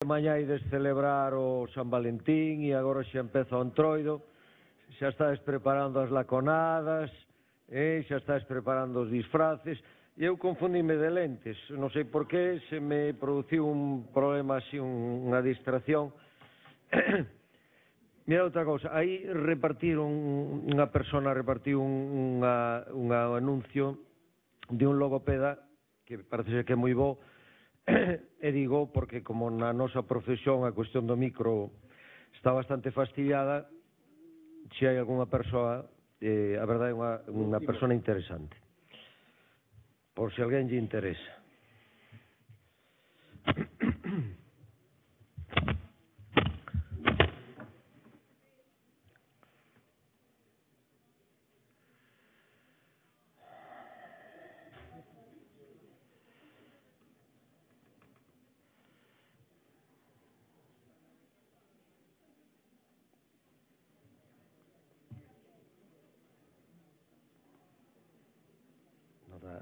Mañá ides celebrar o San Valentín e agora xa empeza o Entroido, xa estáis preparando as laconadas, xa estáis preparando os disfraces, e eu confundime de lentes, non sei por qué, se me produciu un problema así, unha distracción. Mira outra cousa, aí repartiron, unha persona repartiu un anuncio de un logopeda que parece ser que é moi bo, e digo porque como na nosa profesión a cuestión do micro está bastante fastidiada, se hai algunha persoa, a verdade é unha persona interesante, por se alguén lle interesa.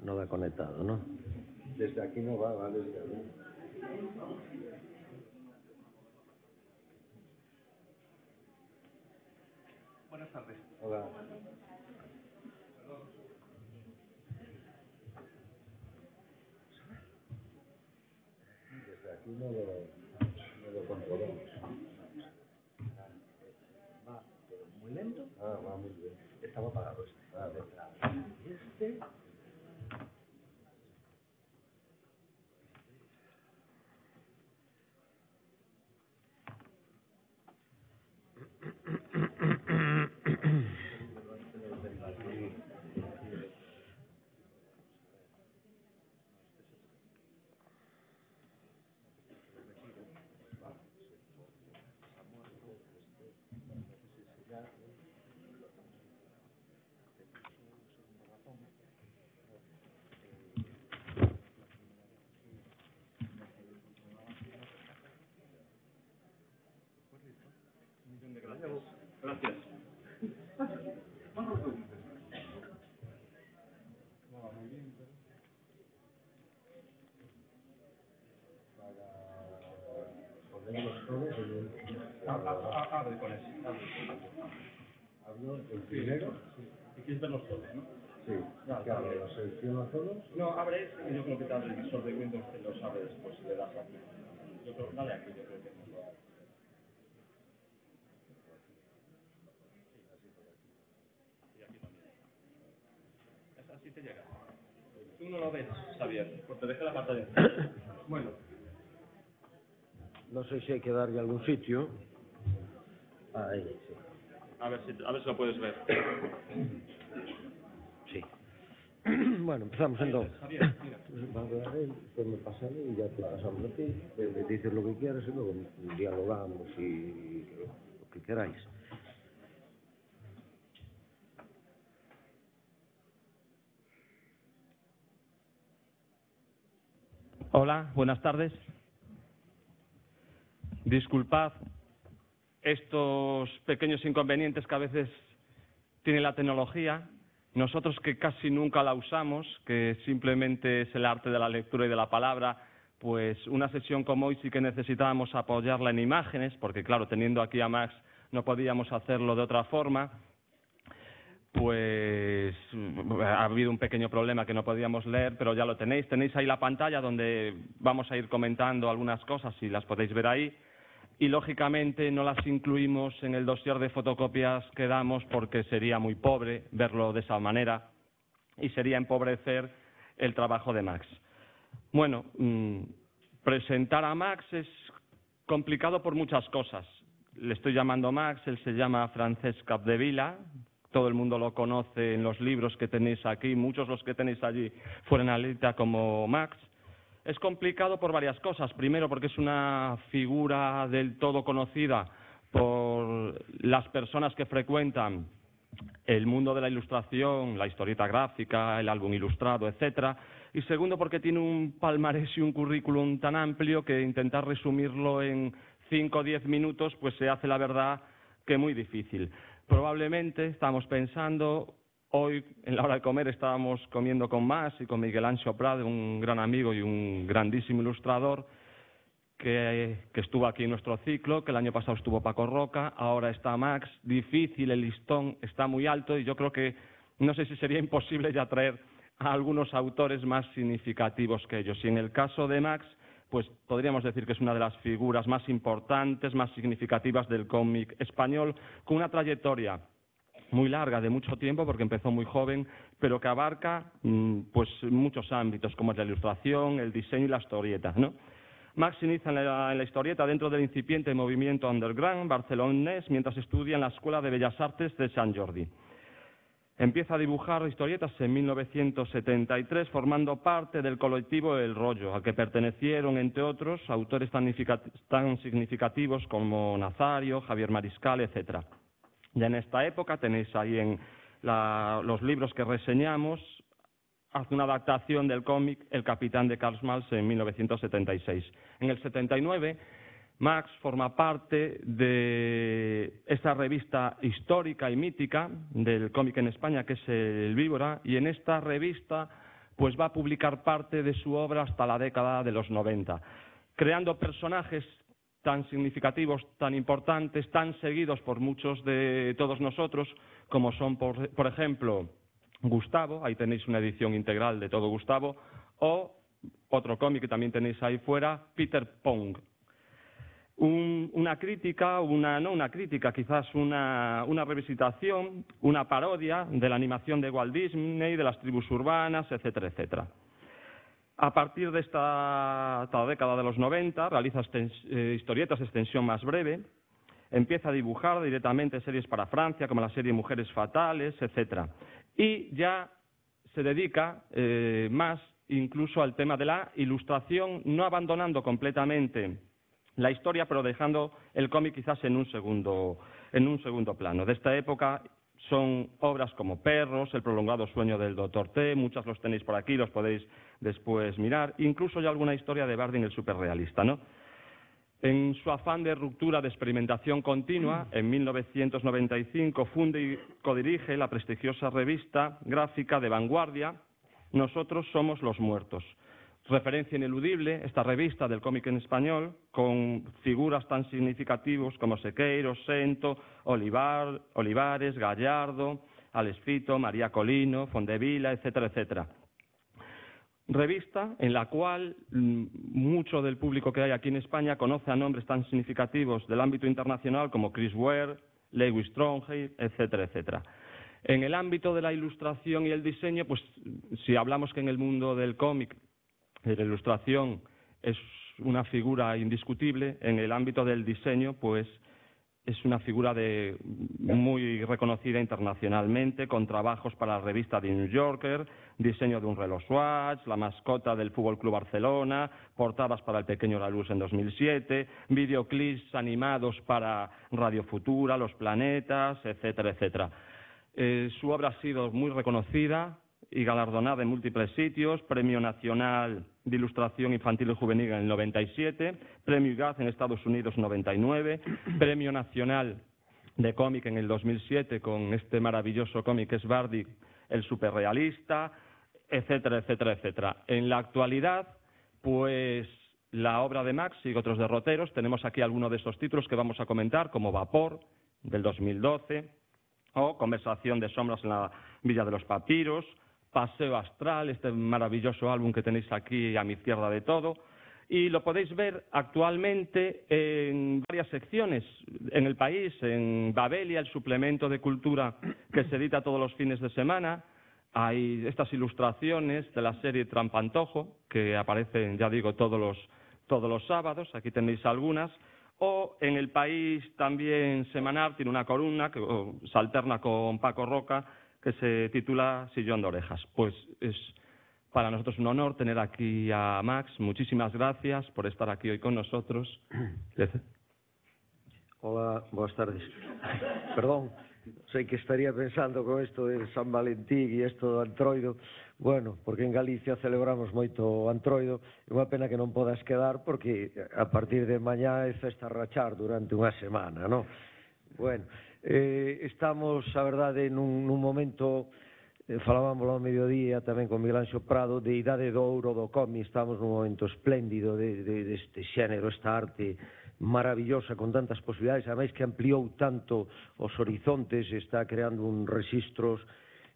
No da conectado, ¿no? Desde aquí no va desde aquí. Buenas tardes. Hola. Desde aquí no lo controlamos. Va muy lento. Ah, va muy bien. Estaba apagado este. Este. Gracias. Ponemos todos en un... Abre con ese. Hablo el primero. Y quieres verlos todos, ¿no? Sí. Claro, lo selecciono todos. No, abre ese y yo creo que te abre el visor de Windows que los abre después si le das aquí. Yo creo, dale aquí, yo creo que es mejor. Y aquí también. Así te llega. Tú no lo ves, Xavier, porque te deja la pantalla. Bueno. Non sei se hai que darlle algún sitio. Aí, sí. A ver si lo puedes ver. Sí. Bueno, empezamos entón. Javier, mira. Va a ver a él, después me pasa a mí y ya te pasamos a ti. Dices lo que quieras y luego dialogamos y lo que queráis. Hola, buenas tardes. Disculpad estos pequeños inconvenientes que a veces tiene la tecnología. Nosotros que casi nunca la usamos, que simplemente es el arte de la lectura y de la palabra, pues una sesión como hoy sí que necesitábamos apoyarla en imágenes, porque claro, teniendo aquí a Max no podíamos hacerlo de otra forma. Pues ha habido un pequeño problema que no podíamos leer, pero ya lo tenéis. Tenéis ahí la pantalla donde vamos a ir comentando algunas cosas y las podéis ver ahí. Y lógicamente no las incluimos en el dossier de fotocopias que damos porque sería muy pobre verlo de esa manera y sería empobrecer el trabajo de Max. Bueno, presentar a Max es complicado por muchas cosas. Le estoy llamando Max, él se llama Francesc Capdevila. Todo el mundo lo conoce en los libros que tenéis aquí, muchos los que tenéis allí fueron a Lita como Max. Es complicado por varias cosas. Primero, porque es una figura del todo conocida por las personas que frecuentan el mundo de la ilustración, la historieta gráfica, el álbum ilustrado, etcétera. Y segundo, porque tiene un palmarés y un currículum tan amplio que intentar resumirlo en 5 o 10 minutos, pues se hace, la verdad, que muy difícil. Probablemente estamos pensando, hoy en la hora de comer estábamos comiendo con Mas y con Miguel Anxo Prade, un gran amigo y un grandísimo ilustrador, que estuvo aquí en nuestro ciclo, que el año pasado estuvo Paco Roca, ahora está Max. Difícil, el listón está muy alto y yo creo que no sé si sería imposible ya traer a algunos autores más significativos que ellos. Y en el caso de Max, pues podríamos decir que es una de las figuras más importantes, más significativas del cómic español, con una trayectoria muy larga, de mucho tiempo, porque empezó muy joven, pero que abarca pues muchos ámbitos, como es la ilustración, el diseño y la historieta, ¿no? Max inicia en la historieta dentro del incipiente movimiento underground barcelonés mientras estudia en la Escuela de Bellas Artes de Sant Jordi. Empieza a dibujar historietas en 1973, formando parte del colectivo El Rollo, al que pertenecieron, entre otros, autores tan significativos como Nazario, Javier Mariscal, etcétera. Ya en esta época tenéis ahí en los libros que reseñamos, hace una adaptación del cómic El Capitán de Karl Marx en 1976. En el 79, Max forma parte de esa revista histórica y mítica del cómic en España, que es El Víbora, y en esta revista pues va a publicar parte de su obra hasta la década de los 90, creando personajes tan significativos, tan importantes, tan seguidos por muchos de todos nosotros, como son, por ejemplo, Gustavo. Ahí tenéis una edición integral de todo Gustavo, o otro cómic que también tenéis ahí fuera, Peter Pong. Una crítica, no una crítica, quizás una revisitación, una parodia de la animación de Walt Disney, de las tribus urbanas, etcétera, etcétera. A partir de esta década de los 90, realiza historietas de extensión más breve, empieza a dibujar directamente series para Francia, como la serie Mujeres Fatales, etcétera. Y ya se dedica más incluso al tema de la ilustración, no abandonando completamente la historia, pero dejando el cómic quizás en un segundo plano. De esta época son obras como Perros, El prolongado sueño del Dr. T, muchas los tenéis por aquí, los podéis después mirar, incluso ya alguna historia de Bardin el superrealista, ¿no? En su afán de ruptura, de experimentación continua, en 1995 funde y codirige la prestigiosa revista gráfica de vanguardia Nosotros somos los muertos. Referencia ineludible, esta revista del cómic en español, con figuras tan significativos como Sequeiros, Sento, Olivares, Gallardo, Alex Fito, María Colino, Fondevila, etcétera, etcétera. Revista en la cual mucho del público que hay aquí en España conoce a nombres tan significativos del ámbito internacional como Chris Ware, Lewis Trondheim, etcétera, etcétera. En el ámbito de la ilustración y el diseño, pues si hablamos que en el mundo del cómic la ilustración es una figura indiscutible, en el ámbito del diseño, pues es una figura muy reconocida internacionalmente, con trabajos para la revista The New Yorker, diseño de un reloj Swatch, la mascota del Fútbol Club Barcelona, portadas para El Pequeño La Luz en 2007, videoclips animados para Radio Futura, Los Planetas, etcétera, etcétera. Su obra ha sido muy reconocida y galardonada en múltiples sitios, Premio Nacional de Ilustración Infantil y Juvenil en el 97, Premio IGAZ en Estados Unidos 99, Premio Nacional de Cómic en el 2007 con este maravilloso cómic que es Bardi, el superrealista, etcétera, etcétera, etcétera. En la actualidad, pues la obra de Max y otros derroteros, tenemos aquí algunos de esos títulos que vamos a comentar, como Vapor, del 2012, o Conversación de sombras en la Villa de los Papiros, Paseo Astral, este maravilloso álbum que tenéis aquí a mi izquierda de todo, y lo podéis ver actualmente en varias secciones en el país, en Babelia, el suplemento de cultura que se edita todos los fines de semana. Hay estas ilustraciones de la serie Trampantojo, que aparecen, ya digo, todos los sábados, aquí tenéis algunas. O en El País también semanal tiene una columna que se alterna con Paco Roca, que se titula Sillón de Orejas. Pues es para nosotros un honor tener aquí a Max. Muchísimas gracias por estar aquí hoy con nosotros. Hola, buenas tardes. Perdón, sei que estaría pensando con esto de San Valentín e isto do Antroido. Bueno, porque en Galicia celebramos moito o Antroido. É unha pena que non podas quedar porque a partir de mañá é festa rachar durante unha semana, non? Bueno, estamos, a verdade, nun momento falábamos ao mediodía tamén con Miguel Anxo Prado de idade do ouro do cómic, estamos nun momento espléndido deste xénero, esta arte maravillosa con tantas posibilidades, ademais que ampliou tanto os horizontes, está creando uns registros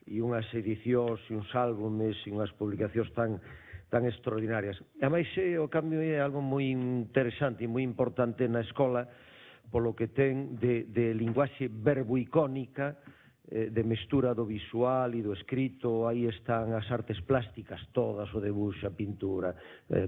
e unhas edicións e uns álbumes e unhas publicacións tan extraordinarias. Ademais, o cambio é algo moi interesante e moi importante na escola polo que ten de linguaxe verbo-icónica, de mestura do visual e do escrito. Aí están as artes plásticas todas, o debuxo, a pintura,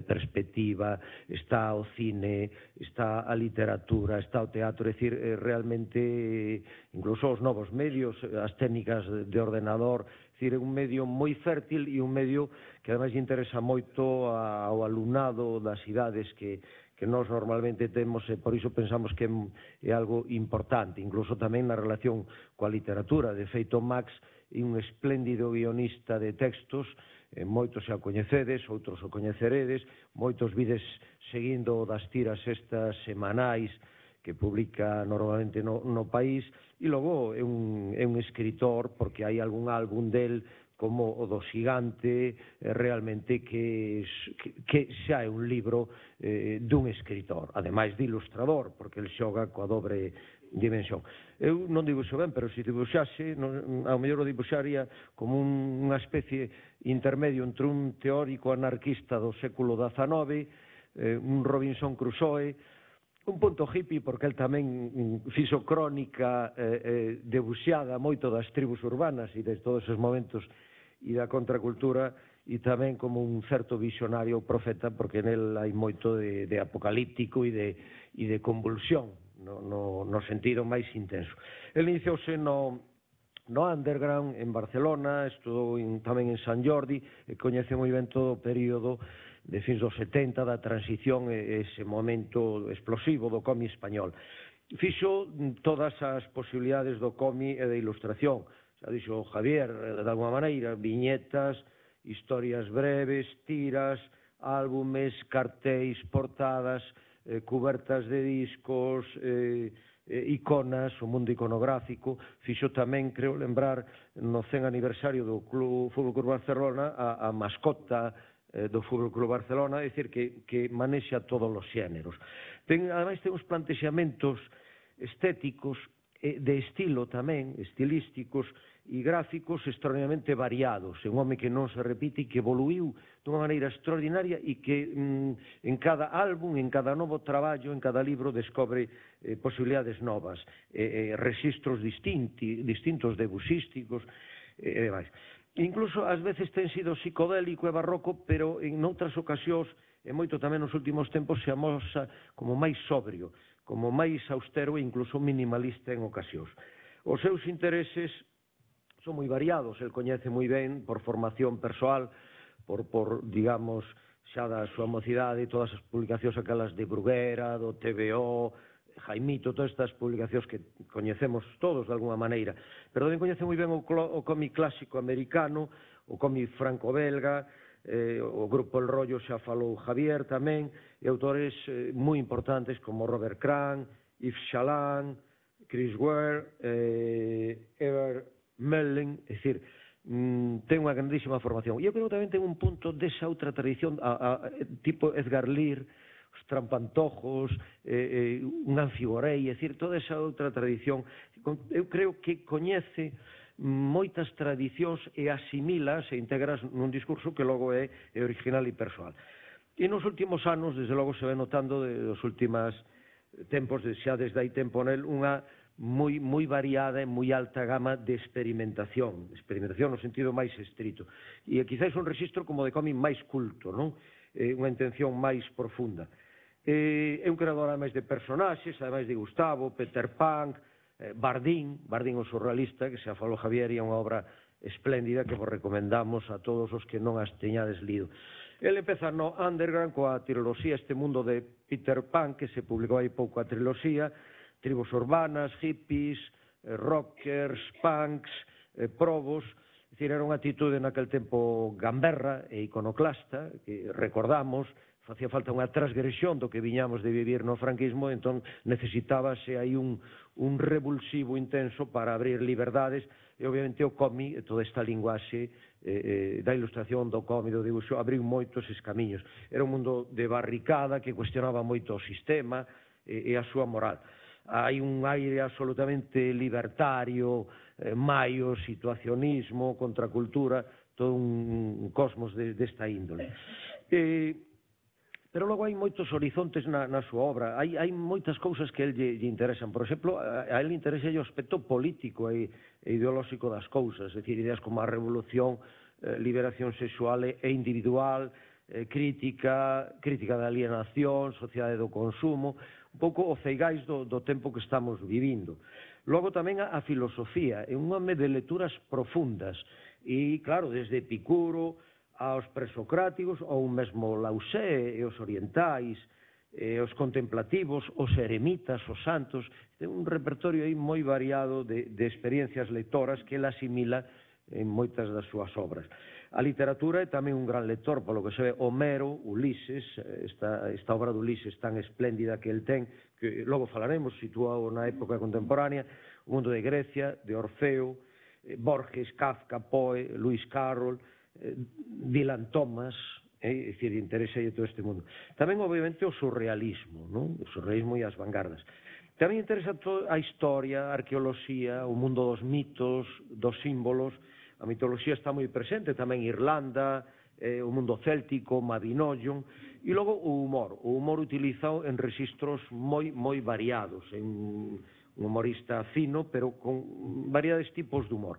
perspectiva, está o cine, está a literatura, está o teatro, é dicir, realmente, incluso os novos medios, as técnicas de ordenador, é dicir, é un medio moi fértil e un medio que ademais interesa moito ao alumnado das idades que nós normalmente temos, e por iso pensamos que é algo importante, incluso tamén na relación coa literatura. De feito, Max é un espléndido guionista de textos, moitos xa o coñecedes, outros o coñeceredes, moitos vides seguindo das tiras estas semanais que publica normalmente no país, e logo é un escritor, porque hai algún álbum del como o do Xigante, realmente que xa é un libro dun escritor, ademais de ilustrador, porque el xoga coa dobre dimensión. Eu non dibuixo ben, pero se dibuixase, ao mellor o dibuixaría como unha especie intermedio entre un teórico anarquista do século XIX, un Robinson Crusoe, un punto hippie, porque el tamén fixo crónica debuxada moito das tribus urbanas e de todos esos momentos e da contracultura, e tamén como un certo visionario profeta, porque nel hai moito de apocalíptico e de convulsión, no sentido máis intenso. El iniciouse no underground en Barcelona, estudou tamén en Sant Jordi, e coñece moi ben todo o período de fins dos 70, da transición, ese momento explosivo do cómic español. Fixo todas as posibilidades do cómic e da ilustración, xa dixo Javier, de alguma maneira, viñetas, historias breves, tiras, álbumes, cartéis, portadas, cubertas de discos, iconas, o mundo iconográfico. Fixo tamén, creo lembrar, no 100 aniversario do Fútbol Club Barcelona, a mascota do Fútbol Club Barcelona, é dicir, que manexa todos os xéneros. Ademais, ten uns plantexamentos estéticos, de estilo tamén, estilísticos e gráficos extraordinariamente variados. É un home que non se repite e que evoluiu dunha maneira extraordinaria e que en cada álbum, en cada novo traballo, en cada libro descobre posibilidades novas, registros distintos, debuxísticos e demais. Incluso ás veces ten sido psicodélico e barroco, pero en outras ocasións, e moito tamén nos últimos tempos, se amosa como máis sobrio, como máis austero e incluso minimalista en ocasións. Os seus intereses son moi variados, el coñece moi ben por formación persoal, por digamos, xa da súa mocidade, todas as publicacións aquelas de Bruguera, do TVO, Jaimito, todas estas publicacións que coñecemos todos de alguna maneira, pero tamén coñece moi ben o cómic clásico americano, o cómic franco-belga, o grupo El Rollo xa falou Javier tamén, e autores moi importantes como Robert Crumb, Yves Chaland, Chris Ware, Ever Mellin, é dicir, ten unha grandísima formación. E eu creo que tamén ten un punto desa outra tradición, tipo Edgar Lear, os trampantojos, un Anfiborei, é dicir, toda esa outra tradición. Eu creo que coñece moitas tradicións e asimilas e integras nun discurso que logo é original e persoal. E nos últimos anos, desde logo, se ve notando dos últimos tempos, xa desde hai tempo nel, unha moi variada e moi alta gama de experimentación no sentido máis estrito. E quizás un registro como de cómic máis culto, non? Unha intención máis profunda. É un creador, ademais, de personaxes, ademais de Gustavo, Peter Pan, Bardín o surrealista, que xa falou Javier, e é unha obra espléndida que vos recomendamos a todos os que non as teñades lido. Ele empeza no underground coa triloxía Este mundo de Peter Pan, que se publicou hai pouco a triloxía, tribus urbanas, hippies, rockers, punks, probos. É dicir, era unha actitude naquel tempo gamberra e iconoclasta, que recordamos, facía falta unha transgresión do que viñamos de vivir no franquismo, entón necesitábase aí un revulsivo intenso para abrir liberdades, e obviamente o cómic, toda esta linguaxe da ilustración, do cómic, do dibuixo, abriu moitos eses camiños. Era un mundo de barricada que cuestionaba moito o sistema e a súa moral. Hai un aire absolutamente libertario, maio, situacionismo, contracultura, todo un cosmos desta índole. Pero logo hai moitos horizontes na súa obra, hai moitas cousas que a él lle interesan. Por exemplo, a él interesa o aspecto político e ideolóxico das cousas, é dicir, ideas como a revolución, liberación sexual e individual, crítica da alienación, sociedade do consumo, un pouco o ceigais do tempo que estamos vivindo. Logo tamén a filosofía, é un home de lecturas profundas, e claro, desde Epicuro aos presocráticos, ou mesmo Lausé e os orientais, os contemplativos, os eremitas, os santos, ten un repertorio aí moi variado de experiencias lectoras que ele asimila en moitas das súas obras. A literatura é tamén un gran lector, polo que se ve Homero, Ulises, esta obra de Ulises tan espléndida que el ten, que logo falaremos, situado na época contemporánea, o mundo de Grecia, de Orfeo, Borges, Kafka, Poe, Lewis Carroll, Dylan Thomas, é dicir, interesa todo este mundo. Tamén, obviamente, o surrealismo, non? O surrealismo e as vanguardas. Tamén interesa a historia, a arqueoloxía, o mundo dos mitos, dos símbolos. A mitoloxía está moi presente, tamén Irlanda, o mundo céltico, Mabinogion, e logo o humor utilizado en registros moi variados, en un humorista fino, pero con variados tipos de humor.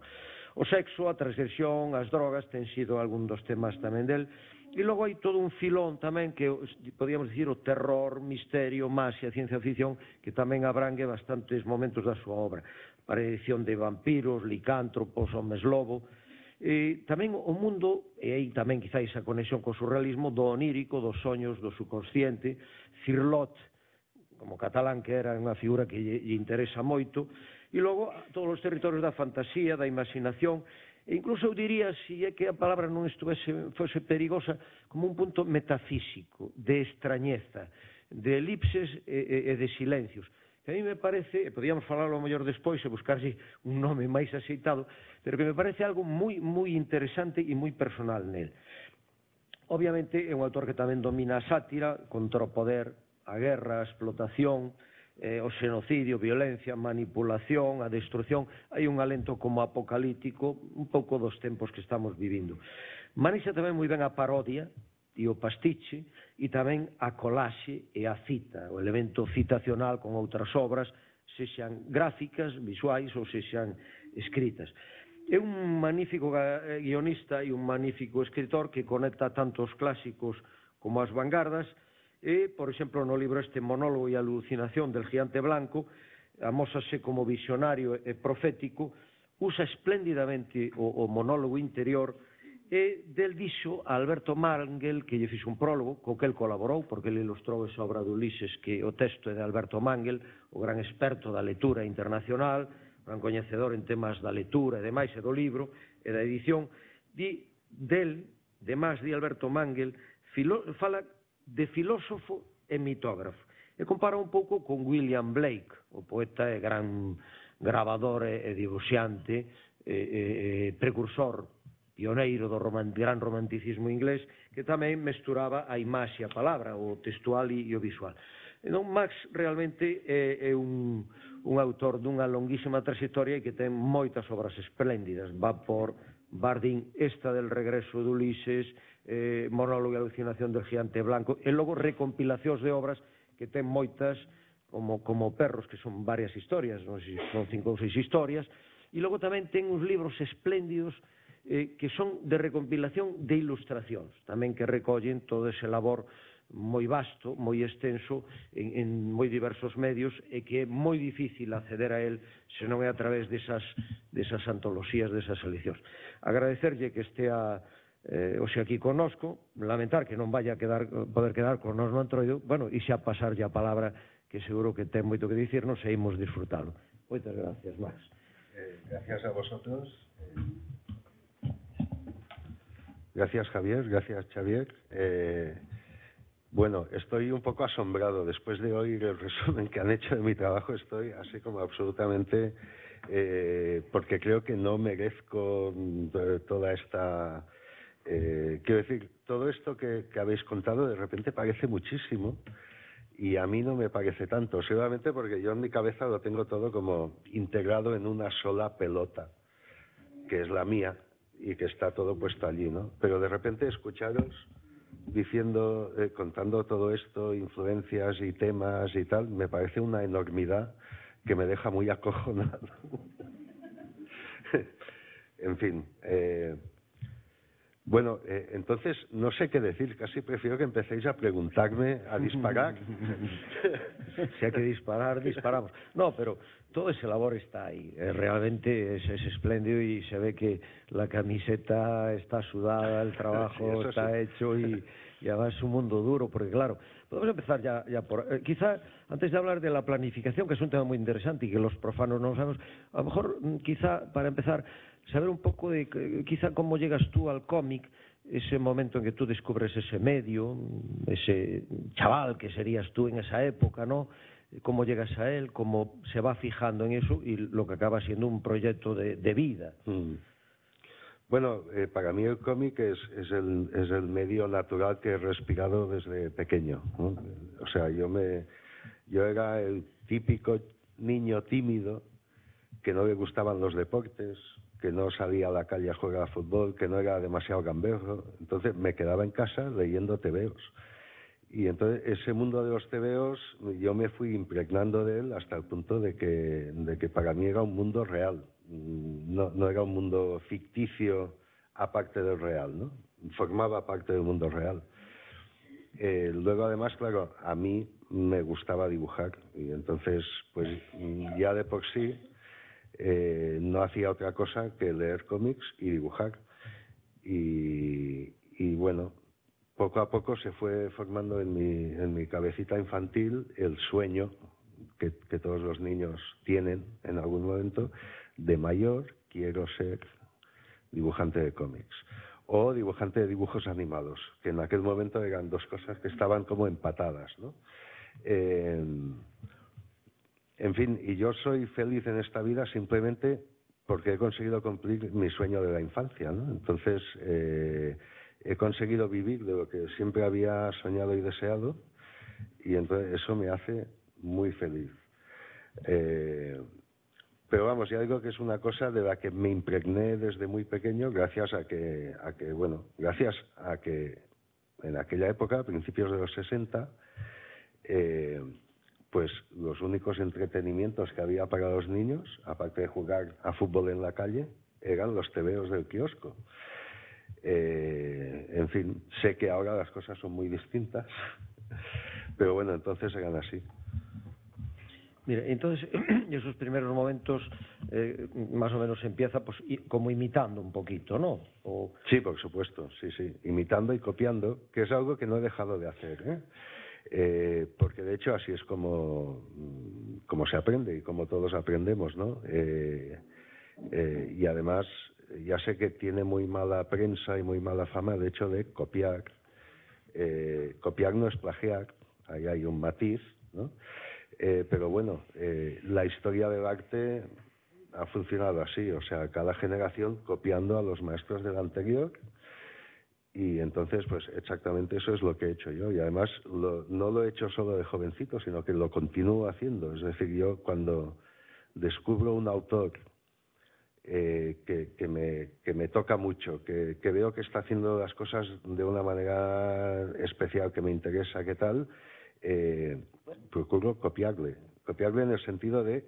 O sexo, a transgresión, as drogas, ten sido algún dos temas tamén del. E logo hai todo un filón tamén que, podíamos dicir, o terror, misterio, maxia, ciencia ficción, que tamén abrangue bastantes momentos da súa obra. Aparición de vampiros, licántropos, homes lobo. E tamén o mundo, e aí tamén quizáis a conexión co surrealismo, do onírico, dos soños, do subconsciente. Cirlot, como catalán que era unha figura que lle interesa moito, e logo todos os territorios da fantasía, da imaginación, e incluso eu diría, se é que a palabra non fose perigosa, como un punto metafísico, de extrañeza, de elipses e de silencios, que a mí me parece, e podíamos falarlo mellor despois e buscarse un nome máis axeitado, pero que me parece algo moi interesante e moi personal nel. Obviamente é un autor que tamén domina a sátira contra o poder, a guerra, a explotación, o xenocidio, violencia, manipulación, a destrucción. Hai un alento como apocalíptico, un pouco dos tempos que estamos vivindo. Manexa tamén moi ben a parodia e o pastiche, e tamén a colaxe e a cita, o elemento citacional con outras obras, sexan gráficas, visuais ou sexan escritas. É un magnífico guionista e un magnífico escritor que conecta tanto os clásicos como as vanguardas. E, por exemplo, no libro este Monólogo e alucinación del gigante blanco, amósase como visionario e profético, usa espléndidamente o monólogo interior, e del dixo a Alberto Mangel, que lle fixo un prólogo, co que el colaborou, porque ele ilustrou esa obra de Ulises, que o texto é de Alberto Mangel, o gran experto da lectura internacional, gran coñecedor en temas da lectura e demais, e do libro, e da edición. Del, demais, di Alberto Mangel, fala de filósofo e mitógrafo. E compara un pouco con William Blake, o poeta e gran grabador e dibuixante, precursor, pioneiro do gran romanticismo inglés, que tamén mesturaba a imaxe e a palabra, o textual e o visual. Entón, Max realmente é un autor dunha longuísima trayectoria e que ten moitas obras espléndidas. Va por Bardín, esta del regreso de Ulises, Monólogo e alucinación del gigante blanco, e logo recompilacións de obras que ten moitas, como Perros, que son varias historias, non sei, son 5 ou 6 historias, e logo tamén ten uns libros espléndidos que son de recompilación de ilustracións, tamén que recollen todo ese labor moi vasto, moi extenso, en moi diversos medios, e que é moi difícil acceder a él se non é a través desas antoloxías, desas seleccións. Agradecerlle que estea hoxe aquí connosco, lamentar que non vaya a poder quedar con nos no Antroido, bueno, e xa pasarlle a palabra, que seguro que ten moito que dicirnos e imos disfrutalo. Moitas gracias, Max. Gracias a vosotros. Gracias, Javier. Gracias, Xavier. Bueno, estoy un poco asombrado. Después de oír el resumen que han hecho de mi trabajo, estoy así como absolutamente... porque creo que no merezco toda esta... quiero decir, todo esto que habéis contado de repente parece muchísimo y a mí no me parece tanto, seguramente porque yo en mi cabeza lo tengo todo como integrado en una sola pelota, que es la mía y que está todo puesto allí, ¿no? Pero de repente escucharos diciendo, contando todo esto, influencias y temas y tal, me parece una enormidad que me deja muy acojonado. En fin, bueno, entonces no sé qué decir, casi prefiero que empecéis a preguntarme, a disparar. Si hay que disparar, disparamos. No, pero todo ese labor está ahí. Realmente es espléndido y se ve que la camiseta está sudada, el trabajo sí, está hecho y además es un mundo duro, porque claro, podemos empezar ya por... quizá, antes de hablar de la planificación, que es un tema muy interesante y que los profanos no sabemos, a lo mejor, quizá, para empezar, saber un poco de quizá cómo llegas tú al cómic, ese momento en que tú descubres ese medio, ese chaval que serías tú en esa época, ¿no? Cómo llegas a él, cómo se va fijando en eso y lo que acaba siendo un proyecto de vida. Bueno, para mí el cómic es el medio natural que he respirado desde pequeño, ¿no? O sea, yo era el típico niño tímido que no le gustaban los deportes, que no salía a la calle a jugar a fútbol, que no era demasiado gamberro. Entonces me quedaba en casa leyendo tebeos. Y entonces ese mundo de los tebeos yo me fui impregnando de él hasta el punto de que para mí era un mundo real. No era un mundo ficticio aparte del real, ¿no? Formaba parte del mundo real. Luego además, claro, a mí me gustaba dibujar y entonces pues ya de por sí no hacía otra cosa que leer cómics y dibujar. Y bueno, poco a poco se fue formando en mi cabecita infantil el sueño que todos los niños tienen en algún momento: de mayor quiero ser dibujante de cómics o dibujante de dibujos animados, que en aquel momento eran dos cosas que estaban como empatadas, ¿no? En fin, y yo soy feliz en esta vida simplemente porque he conseguido cumplir mi sueño de la infancia, ¿no? Entonces, he conseguido vivir de lo que siempre había soñado y deseado, y entonces eso me hace muy feliz. Pero vamos, ya digo que es una cosa de la que me impregné desde muy pequeño, gracias a que en aquella época, a principios de los 60, pues los únicos entretenimientos que había para los niños, aparte de jugar a fútbol en la calle, eran los tebeos del kiosco. En fin, sé que ahora las cosas son muy distintas, pero bueno, entonces eran así. Mira, entonces, esos primeros momentos, más o menos empieza pues como imitando un poquito, ¿no? Sí, por supuesto, sí, imitando y copiando, que es algo que no he dejado de hacer, porque de hecho así es como se aprende y como todos aprendemos, ¿no? Y además ya sé que tiene muy mala prensa y muy mala fama el hecho de copiar. Copiar no es plagiar, ahí hay un matiz, ¿no? Pero bueno, la historia del arte ha funcionado así, o sea, cada generación copiando a los maestros del anterior, y entonces pues exactamente eso es lo que he hecho yo, y además no lo he hecho solo de jovencito, sino que lo continúo haciendo. Es decir, yo cuando descubro un autor que me toca mucho, que veo que está haciendo las cosas de una manera especial, que me interesa, ¿qué tal? Procuro copiarle en el sentido de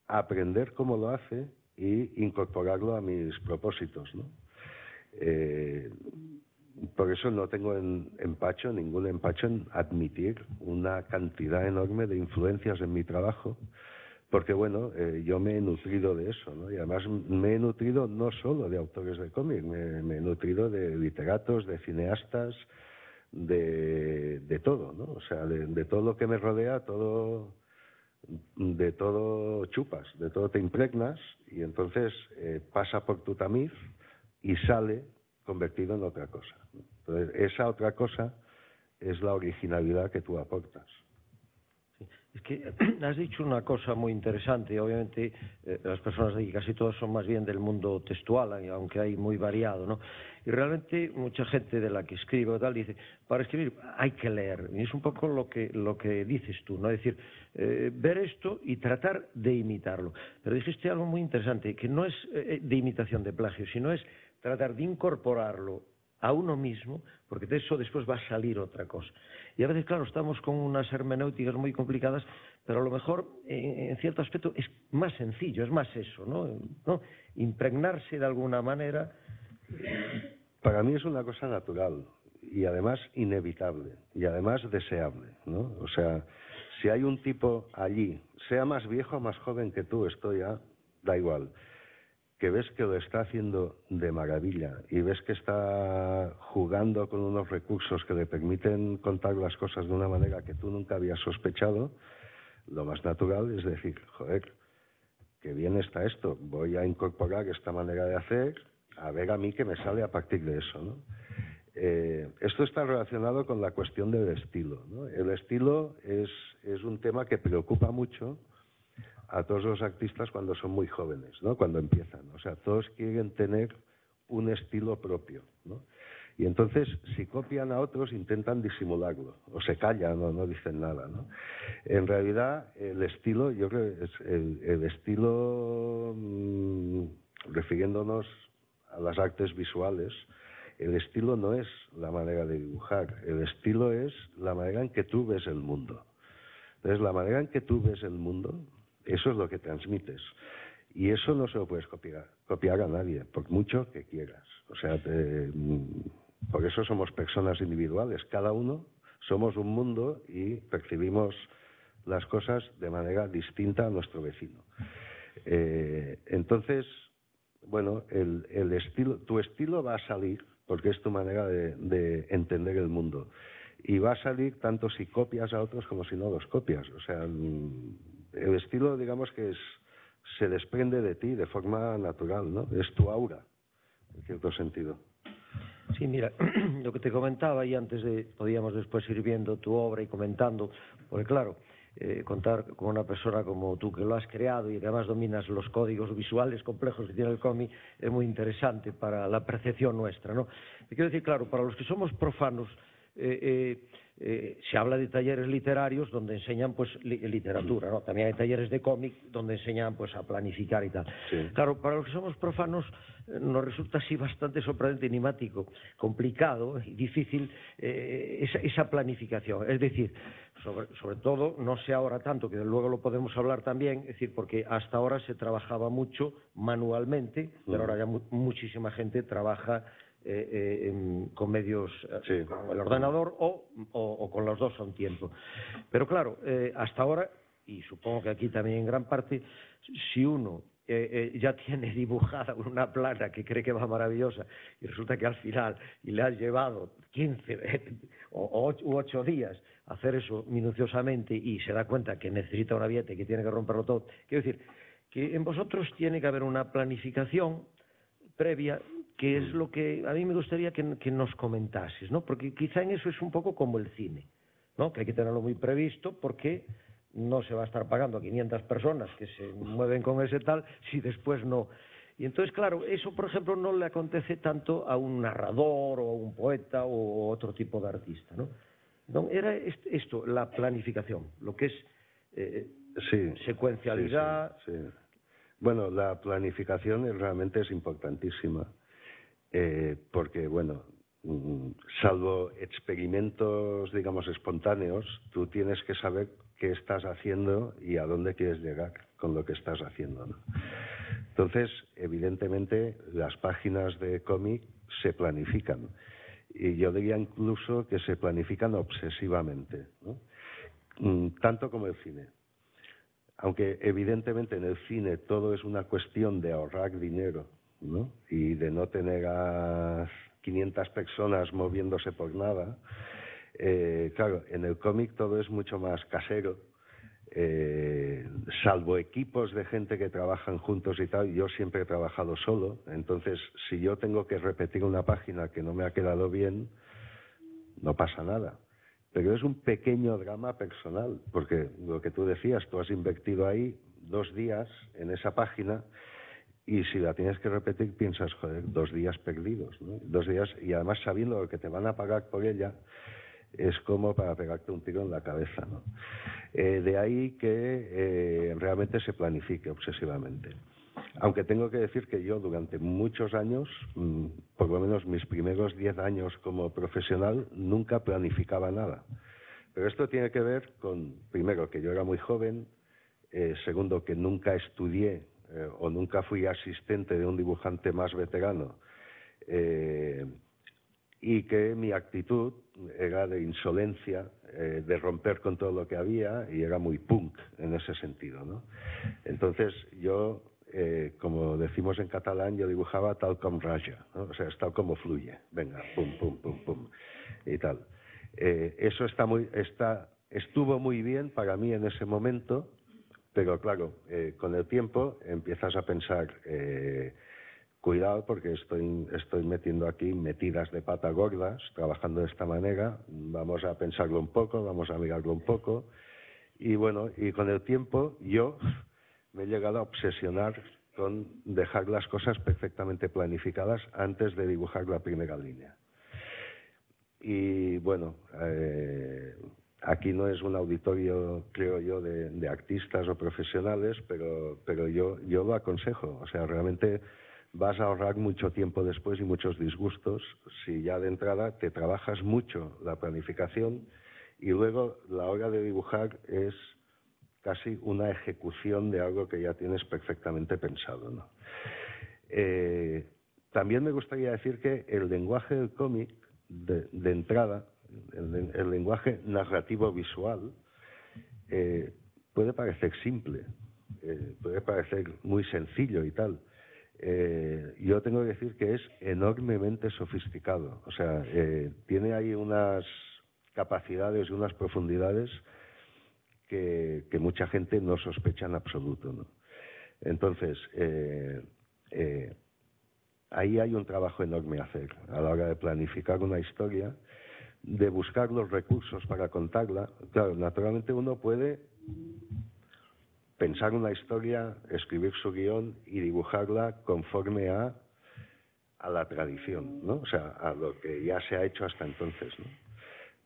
aprender cómo lo hace y incorporarlo a mis propósitos, ¿no? Por eso no tengo ningún empacho en admitir una cantidad enorme de influencias en mi trabajo, porque bueno, yo me he nutrido de eso, ¿no? Y además me he nutrido no solo de autores de cómic, me he nutrido de literatos, de cineastas, de todo, ¿no? O sea, de todo lo que me rodea, de todo chupas, de todo te impregnas, y entonces pasa por tu tamiz y sale convertido en otra cosa. Entonces, esa otra cosa es la originalidad que tú aportas. Sí. Es que has dicho una cosa muy interesante. Obviamente las personas de aquí casi todas son más bien del mundo textual, aunque hay muy variado, ¿no? Y realmente mucha gente de la que escribe o tal dice, para escribir hay que leer. Y es un poco lo que dices tú, ¿no? Es decir, ver esto y tratar de imitarlo. Pero dijiste algo muy interesante, que no es de imitación de plagio, sino es tratar de incorporarlo a uno mismo, porque de eso después va a salir otra cosa. Y a veces, claro, estamos con unas hermenéuticas muy complicadas, pero a lo mejor, en cierto aspecto, es más sencillo, es más eso, ¿no? Impregnarse de alguna manera. Para mí es una cosa natural y además inevitable y además deseable, ¿no? O sea, si hay un tipo allí, sea más viejo o más joven que tú, esto ya da igual, que ves que lo está haciendo de maravilla y ves que está jugando con unos recursos que le permiten contar las cosas de una manera que tú nunca habías sospechado, lo más natural es decir, joder, qué bien está esto, voy a incorporar esta manera de hacer, a ver a mí qué me sale a partir de eso, ¿no? Esto está relacionado con la cuestión del estilo, ¿no? El estilo es un tema que preocupa mucho a todos los artistas cuando son muy jóvenes, ¿no? Cuando empiezan. O sea, todos quieren tener un estilo propio, ¿no? Y entonces, si copian a otros, intentan disimularlo, o se callan o no dicen nada, ¿no? En realidad, el estilo, yo creo que es el estilo, refiriéndonos a las artes visuales, el estilo no es la manera de dibujar, el estilo es la manera en que tú ves el mundo. Entonces, la manera en que tú ves el mundo, eso es lo que transmites. Y eso no se lo puedes copiar a nadie, por mucho que quieras. O sea, por eso somos personas individuales. Cada uno somos un mundo y percibimos las cosas de manera distinta a nuestro vecino. Entonces, bueno, el estilo, tu estilo va a salir, porque es tu manera de entender el mundo. Y va a salir tanto si copias a otros como si no los copias. O sea, el estilo, digamos que se desprende de ti de forma natural, ¿no? Es tu aura, en cierto sentido. Sí, mira, lo que te comentaba y antes podíamos después ir viendo tu obra y comentando, porque claro, contar con una persona como tú que lo has creado y que además dominas los códigos visuales complejos que tiene el cómic es muy interesante para la percepción nuestra, ¿no? Te quiero decir, claro, para los que somos profanos, se habla de talleres literarios donde enseñan pues literatura, ¿no? También hay talleres de cómic donde enseñan pues a planificar y tal. Sí. Claro, para los que somos profanos nos resulta así bastante sorprendente, enigmático, complicado y difícil esa planificación. Es decir, sobre todo, no sé ahora tanto, que luego lo podemos hablar también, es decir, porque hasta ahora se trabajaba mucho manualmente, pero ahora ya muchísima gente trabaja con medios, sí, con el ordenador o con los dos a un tiempo. Pero claro, hasta ahora, y supongo que aquí también en gran parte, si uno ya tiene dibujada una plana que cree que va maravillosa y resulta que al final y le has llevado 15 u 8 días a hacer eso minuciosamente y se da cuenta que necesita una dieta y que tiene que romperlo todo, quiero decir que en vosotros tiene que haber una planificación previa, que es lo que a mí me gustaría que nos comentases, ¿no? Porque quizá en eso es un poco como el cine, ¿no? Que hay que tenerlo muy previsto porque no se va a estar pagando a 500 personas que se mueven con ese tal si después no. Y entonces, claro, eso, por ejemplo, no le acontece tanto a un narrador o a un poeta o otro tipo de artista, ¿no? Entonces, era esto, la planificación, lo que es secuencialidad. Sí. Bueno, la planificación realmente es importantísima, porque, bueno, salvo experimentos, digamos, espontáneos, tú tienes que saber qué estás haciendo y a dónde quieres llegar con lo que estás haciendo, ¿no? Entonces, evidentemente, las páginas de cómic se planifican, y yo diría incluso que se planifican obsesivamente, ¿no? Tanto como el cine. Aunque evidentemente en el cine todo es una cuestión de ahorrar dinero, ¿no? Y de no tener a 500 personas moviéndose por nada, claro, en el cómic todo es mucho más casero, salvo equipos de gente que trabajan juntos y tal. Yo siempre he trabajado solo, entonces si yo tengo que repetir una página que no me ha quedado bien, no pasa nada. pero es un pequeño drama personal, porque lo que tú decías, tú has invertido ahí 2 días en esa página y si la tienes que repetir piensas, joder, 2 días perdidos, ¿no? 2 días, y además sabiendo lo que te van a pagar por ella, es como para pegarte un tiro en la cabeza, ¿no? De ahí que realmente se planifique obsesivamente. Aunque tengo que decir que yo durante muchos años, por lo menos mis primeros 10 años como profesional, nunca planificaba nada. Pero esto tiene que ver con, primero, que yo era muy joven, segundo, que nunca estudié o nunca fui asistente de un dibujante más veterano, y que mi actitud era de insolencia, de romper con todo lo que había, y era muy punk en ese sentido, ¿no? Entonces yo, como decimos en catalán, yo dibujaba tal com raja, ¿no? O sea, es tal como fluye, venga, pum, pum, pum, pum, y tal. Eso estuvo muy bien para mí en ese momento, pero claro, con el tiempo empiezas a pensar, cuidado porque estoy metiendo aquí metidas de pata gordas, trabajando de esta manera, vamos a pensarlo un poco, vamos a mirarlo un poco, y bueno, y con el tiempo yo me he llegado a obsesionar con dejar las cosas perfectamente planificadas antes de dibujar la primera línea. Y bueno, aquí no es un auditorio, creo yo, de artistas o profesionales, pero yo lo aconsejo. O sea, realmente vas a ahorrar mucho tiempo después y muchos disgustos si ya de entrada te trabajas mucho la planificación y luego la hora de dibujar es casi una ejecución de algo que ya tienes perfectamente pensado, ¿no? También me gustaría decir que el lenguaje del cómic, de entrada, el lenguaje narrativo visual, puede parecer simple, puede parecer muy sencillo y tal. Yo tengo que decir que es enormemente sofisticado. O sea, tiene ahí unas capacidades y unas profundidades que mucha gente no sospecha en absoluto, ¿no? Entonces, ahí hay un trabajo enorme a hacer a la hora de planificar una historia, de buscar los recursos para contarla. Claro, naturalmente uno puede pensar una historia, escribir su guión y dibujarla conforme a la tradición, ¿no? O sea, a lo que ya se ha hecho hasta entonces, ¿no?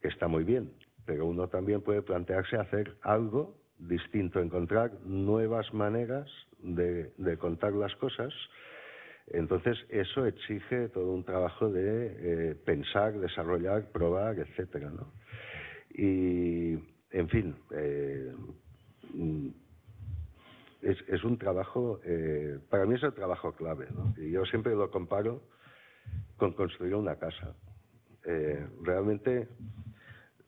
Que está muy bien, pero uno también puede plantearse hacer algo distinto, encontrar nuevas maneras de contar las cosas. Entonces eso exige todo un trabajo de pensar, desarrollar, probar, etcétera, ¿no? Y, en fin, es un trabajo, para mí es el trabajo clave, ¿no? Y yo siempre lo comparo con construir una casa. Realmente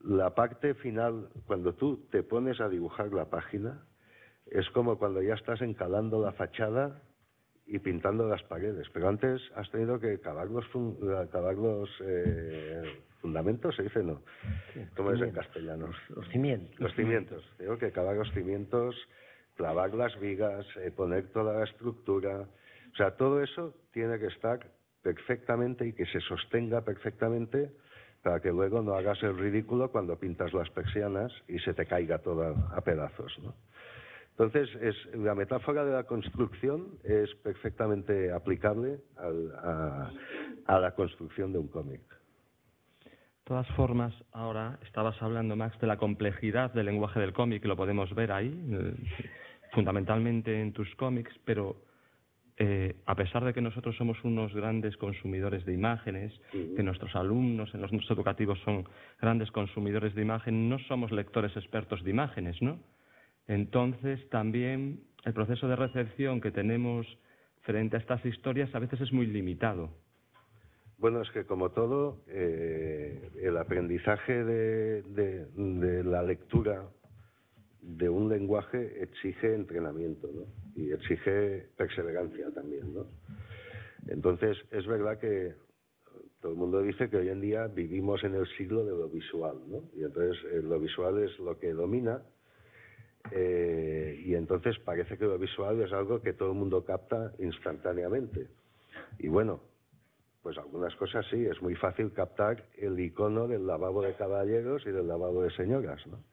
la parte final, cuando tú te pones a dibujar la página, es como cuando ya estás encalando la fachada y pintando las paredes, pero antes has tenido que cavar los fundamentos, se dice, ¿no? Sí, ¿Cómo es en castellano? Los cimientos. Los cimientos. Tengo que cavar los cimientos, clavar las vigas, poner toda la estructura. O sea, todo eso tiene que estar perfectamente y que se sostenga perfectamente para que luego no hagas el ridículo cuando pintas las persianas y se te caiga todo a pedazos, ¿no? Entonces, la metáfora de la construcción es perfectamente aplicable a la construcción de un cómic. De todas formas, ahora estabas hablando, Max, de la complejidad del lenguaje del cómic, lo podemos ver ahí, fundamentalmente en tus cómics, pero a pesar de que nosotros somos unos grandes consumidores de imágenes, que nuestros alumnos en los centros educativos son grandes consumidores de imagen, no somos lectores expertos de imágenes, ¿no? Entonces, también el proceso de recepción que tenemos frente a estas historias a veces es muy limitado. Bueno, es que como todo, el aprendizaje de la lectura de un lenguaje exige entrenamiento, ¿no? Y exige perseverancia también, ¿no? Entonces, es verdad que todo el mundo dice que hoy en día vivimos en el siglo de lo visual, ¿no? Y entonces lo visual es lo que domina. Y entonces parece que lo visual es algo que todo el mundo capta instantáneamente. Y bueno, pues algunas cosas sí, es muy fácil captar el icono del lavabo de caballeros y del lavabo de señoras, ¿no?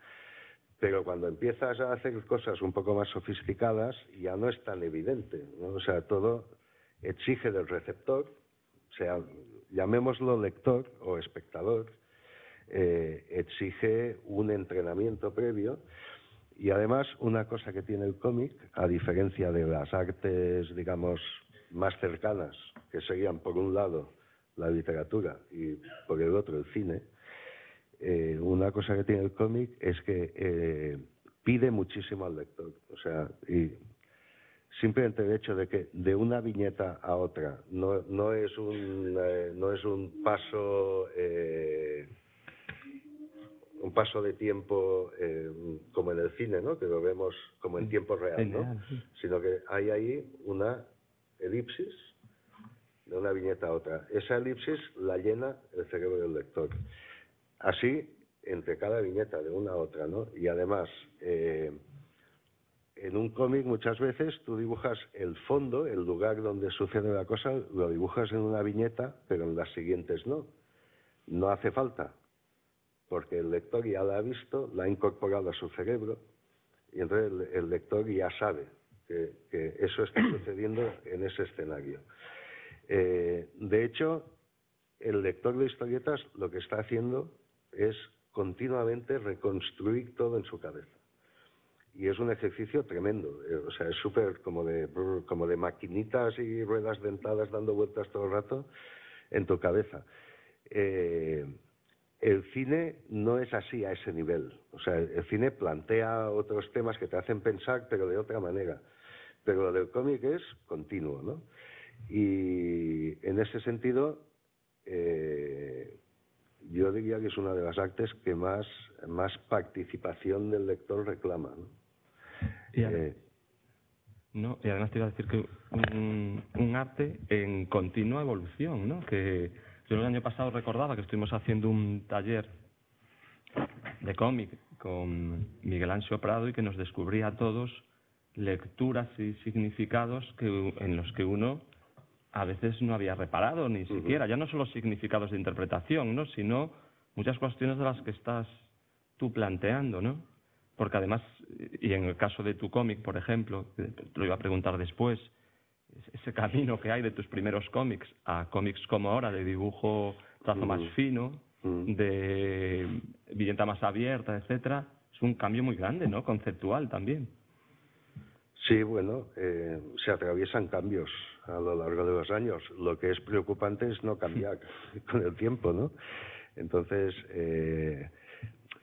Pero cuando empiezas a hacer cosas un poco más sofisticadas, ya no es tan evidente, ¿no? O sea, todo exige del receptor, o sea, llamémoslo lector o espectador, exige un entrenamiento previo. Y además, una cosa que tiene el cómic, a diferencia de las artes, digamos, más cercanas, que serían por un lado la literatura y por el otro el cine, una cosa que tiene el cómic es que pide muchísimo al lector. O sea, y simplemente el hecho de que de una viñeta a otra no es un paso de tiempo como en el cine, ¿no? Que lo vemos como en tiempo real, ¿no? Sino que hay ahí una elipsis de una viñeta a otra. Esa elipsis la llena el cerebro del lector. Así, entre cada viñeta de una a otra, ¿no? Y además, en un cómic muchas veces tú dibujas el fondo, el lugar donde sucede la cosa, lo dibujas en una viñeta, pero en las siguientes no. No hace falta, porque el lector ya la ha visto, la ha incorporado a su cerebro, y entonces el lector ya sabe que eso está sucediendo en ese escenario. De hecho, el lector de historietas lo que está haciendo es continuamente reconstruir todo en su cabeza. Y es un ejercicio tremendo, o sea, es súper como de maquinitas y ruedas dentadas dando vueltas todo el rato en tu cabeza. El cine no es así a ese nivel, o sea, el cine plantea otros temas que te hacen pensar, pero de otra manera. Pero lo del cómic es continuo, ¿no? Y en ese sentido, yo diría que es una de las artes que más participación del lector reclama, ¿no? Y además te iba a decir que un arte en continua evolución, ¿no? Que yo el año pasado recordaba que estuvimos haciendo un taller de cómic con Miguel Anxo Prado y que nos descubría a todos lecturas y significados en los que uno a veces no había reparado ni siquiera, ya no solo significados de interpretación, ¿no? Sino muchas cuestiones de las que estás tú planteando, ¿no? Porque además, y en el caso de tu cómic, por ejemplo, te lo iba a preguntar después, ese camino que hay de tus primeros cómics a cómics como ahora, de dibujo trazo más fino, de viñeta más abierta, etcétera, es un cambio muy grande, ¿no? Conceptual también. Sí, bueno, se atraviesan cambios a lo largo de los años. Lo que es preocupante es no cambiar con el tiempo, ¿no? Entonces,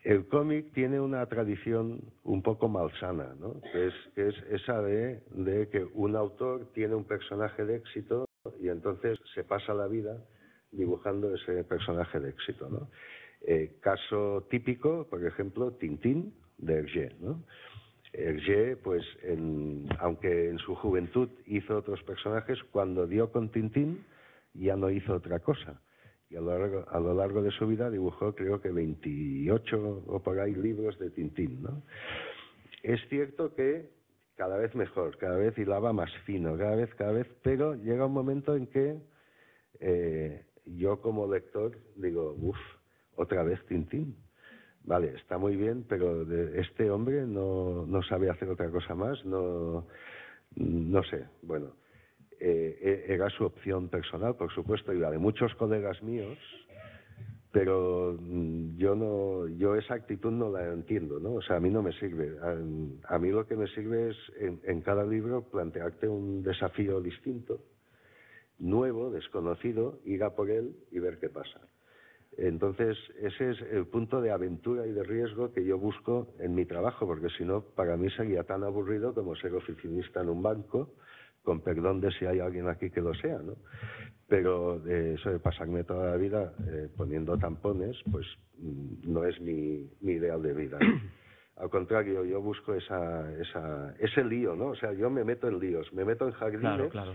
el cómic tiene una tradición un poco malsana, ¿no? Que es esa de que un autor tiene un personaje de éxito y entonces se pasa la vida dibujando ese personaje de éxito, ¿no? Caso típico, por ejemplo, Tintín, de Hergé, ¿no? Hergé, pues, aunque en su juventud hizo otros personajes, cuando dio con Tintín ya no hizo otra cosa. Y a lo largo de su vida dibujó, creo que 28 o por ahí libros de Tintín, ¿no? Es cierto que cada vez mejor, cada vez hilaba más fino, cada vez, pero llega un momento en que yo como lector digo, otra vez Tintín. Vale, está muy bien, pero este hombre no sabe hacer otra cosa más, no sé, bueno, era su opción personal, por supuesto, y la de muchos colegas míos, pero yo esa actitud no la entiendo, ¿no? O sea, a mí no me sirve. A mí lo que me sirve es en cada libro plantearte un desafío distinto, nuevo, desconocido, ir a por él y ver qué pasa. Entonces, ese es el punto de aventura y de riesgo que yo busco en mi trabajo, porque si no, para mí sería tan aburrido como ser oficinista en un banco, con perdón de si hay alguien aquí que lo sea, ¿no? Pero eso de pasarme toda la vida poniendo tampones, pues no es mi ideal de vida, ¿no? Al contrario, yo busco ese lío, ¿no? O sea, yo me meto en líos, me meto en jardines... Claro.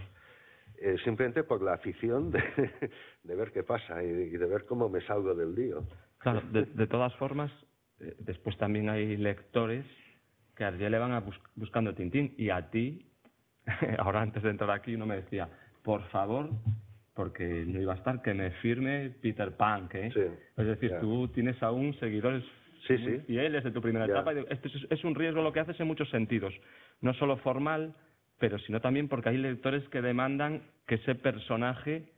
Simplemente por la afición de ver qué pasa y de ver cómo me salgo del lío. Claro, de todas formas, después también hay lectores que a Hergé le van buscando Tintín, y a ti, ahora antes de entrar aquí, uno me decía, por favor, porque no iba a estar que me firme Peter Punk, ¿eh? Sí, Es decir, tú tienes aún seguidores Sí, muy sí. fieles de tu primera etapa. Y esto es un riesgo lo que haces en muchos sentidos, no solo formal, pero sino también porque hay lectores que demandan que ese personaje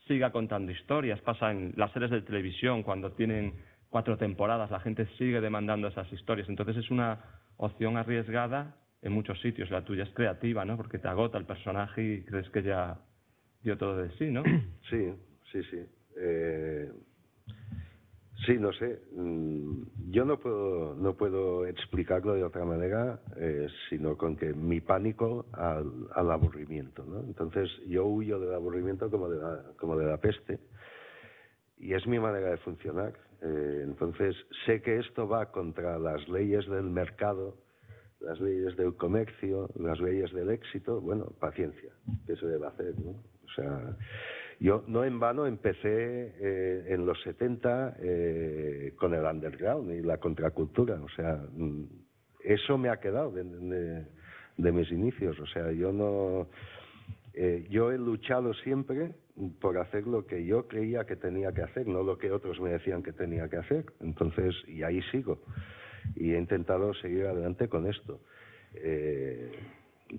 siga contando historias. Pasa en las series de televisión, cuando tienen 4 temporadas, la gente sigue demandando esas historias. Entonces es una opción arriesgada en muchos sitios. La tuya es creativa, ¿no? Porque te agota el personaje y crees que ya dio todo de sí, ¿no? Sí, sí, sí. Sí, no sé. Yo no puedo explicarlo de otra manera, sino con que mi pánico al aburrimiento, ¿no? Entonces yo huyo del aburrimiento como de la peste, y es mi manera de funcionar. Entonces sé que esto va contra las leyes del mercado, las leyes del comercio, las leyes del éxito. Bueno, paciencia, ¿qué se debe hacer, no? O sea, yo no en vano empecé en los 70 con el underground y la contracultura. O sea, eso me ha quedado de mis inicios. O sea, yo he luchado siempre por hacer lo que yo creía que tenía que hacer, no lo que otros me decían que tenía que hacer. Entonces, y ahí sigo. Y he intentado seguir adelante con esto.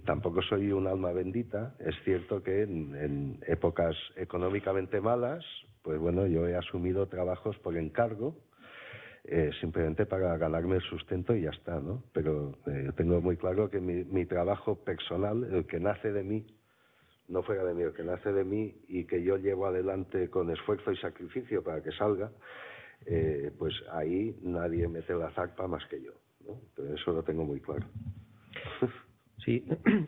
Tampoco soy un alma bendita. Es cierto que en épocas económicamente malas, pues bueno, yo he asumido trabajos por encargo, simplemente para ganarme el sustento y ya está, ¿no? Pero tengo muy claro que mi trabajo personal, el que nace de mí, no fuera de mí, el que nace de mí y que yo llevo adelante con esfuerzo y sacrificio para que salga, pues ahí nadie mete la zarpa más que yo, ¿no? Pero eso lo tengo muy claro. Sí,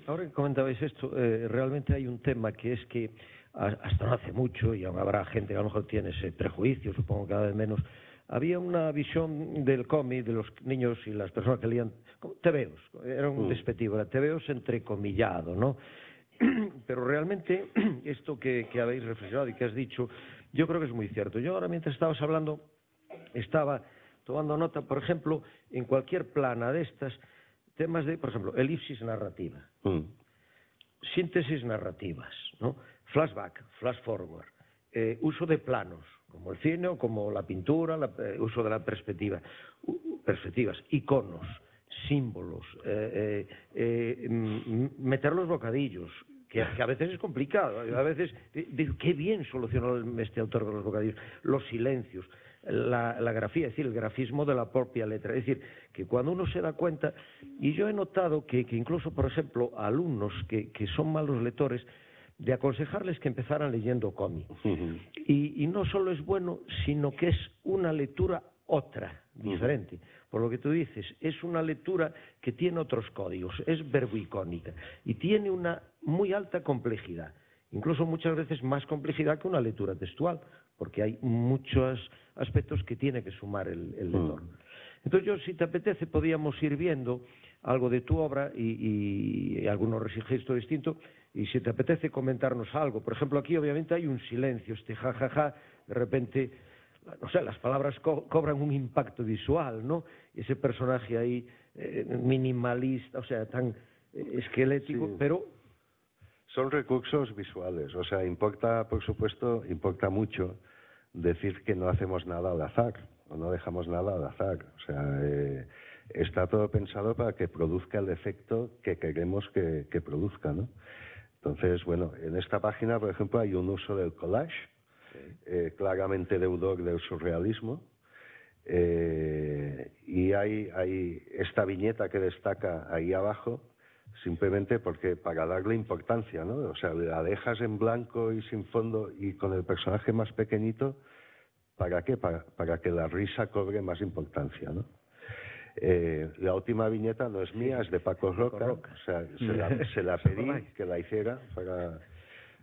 ahora que comentabais esto, realmente hay un tema que es que hasta no hace mucho, y aún habrá gente que a lo mejor tiene ese prejuicio, supongo cada vez menos, había una visión del cómic de los niños y las personas que leían tebeos, era un despectivo, era tebeos entrecomillado, ¿no? Pero realmente esto que habéis reflexionado y que has dicho, yo creo que es muy cierto. Yo ahora, mientras estabas hablando, estaba tomando nota, por ejemplo, en cualquier plana de estas, temas de, por ejemplo, elipsis narrativa, síntesis narrativas, ¿no? Flashback, flash forward, uso de planos, como el cine o como la pintura, uso de la perspectiva, perspectivas, iconos, símbolos, meter los bocadillos, que a veces es complicado, a veces digo, qué bien solucionó este autor de los bocadillos, los silencios, la grafía, es decir, el grafismo de la propia letra. Es decir, que cuando uno se da cuenta, y yo he notado que incluso, por ejemplo, alumnos que son malos lectores, de aconsejarles que empezaran leyendo cómic. Y no solo es bueno, sino que es una lectura otra, diferente. Por lo que tú dices, es una lectura que tiene otros códigos, es verboicónica y tiene una muy alta complejidad, incluso muchas veces más complejidad que una lectura textual, porque hay muchos aspectos que tiene que sumar el lector. Entonces yo, si te apetece, podíamos ir viendo algo de tu obra y algunos registros distintos, y si te apetece comentarnos algo. Por ejemplo, aquí obviamente hay un silencio, jajaja, de repente, no sé, las palabras cobran un impacto visual, ¿no? Ese personaje ahí minimalista, o sea, tan esquelético, Sí. pero... Son recursos visuales, o sea, importa, por supuesto, importa mucho decir que no hacemos nada al azar, o no dejamos nada al azar. O sea, está todo pensado para que produzca el efecto que queremos que produzca, ¿no? Entonces, bueno, en esta página, por ejemplo, hay un uso del collage, claramente deudor del surrealismo, y hay esta viñeta que destaca ahí abajo, simplemente porque para darle importancia, ¿no? O sea, la dejas en blanco y sin fondo y con el personaje más pequeñito, ¿para qué? Para que la risa cobre más importancia, ¿no? La última viñeta no es mía, es de Paco Roca. O sea, se la pedí que la hiciera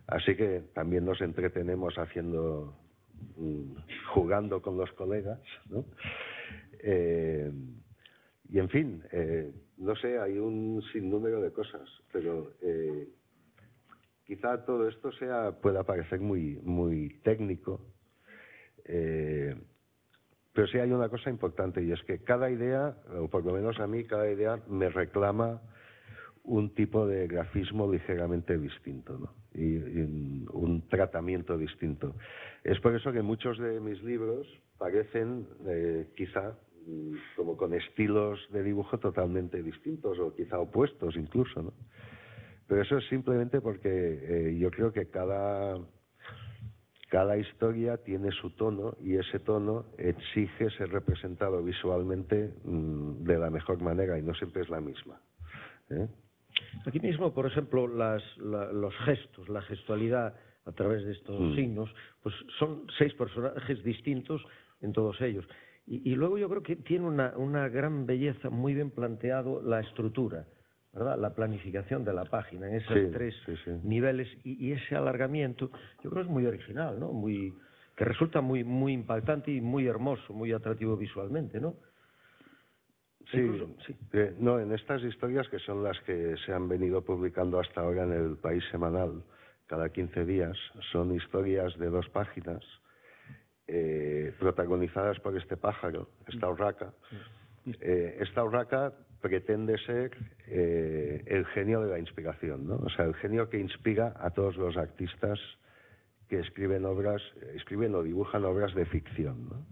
así que también nos entretenemos haciendo, jugando con los colegas, ¿no? Y en fin, no sé, hay un sinnúmero de cosas, pero quizá todo esto pueda parecer muy técnico, pero sí hay una cosa importante, y es que cada idea, o por lo menos a mí, cada idea me reclama un tipo de grafismo ligeramente distinto, ¿no? y un tratamiento distinto. Es por eso que muchos de mis libros parecen quizá como con estilos de dibujo totalmente distintos o quizá opuestos incluso, ¿no? Pero eso es simplemente porque yo creo que cada historia tiene su tono y ese tono exige ser representado visualmente de la mejor manera y no siempre es la misma. Aquí mismo, por ejemplo, los gestos, la gestualidad a través de estos signos, pues son 6 personajes distintos en todos ellos. Y luego yo creo que tiene una gran belleza, muy bien planteado la estructura, ¿verdad? La planificación de la página en esos 3 niveles y ese alargamiento, yo creo que es muy original, ¿no? Que resulta muy impactante y muy hermoso, muy atractivo visualmente, ¿no? Sí, no, en estas historias, que son las que se han venido publicando hasta ahora en El País Semanal, cada 15 días, son historias de 2 páginas, protagonizadas por este pájaro, esta urraca. Esta urraca pretende ser el genio de la inspiración, ¿no? O sea, el genio que inspira a todos los artistas que escriben o dibujan obras de ficción, ¿no?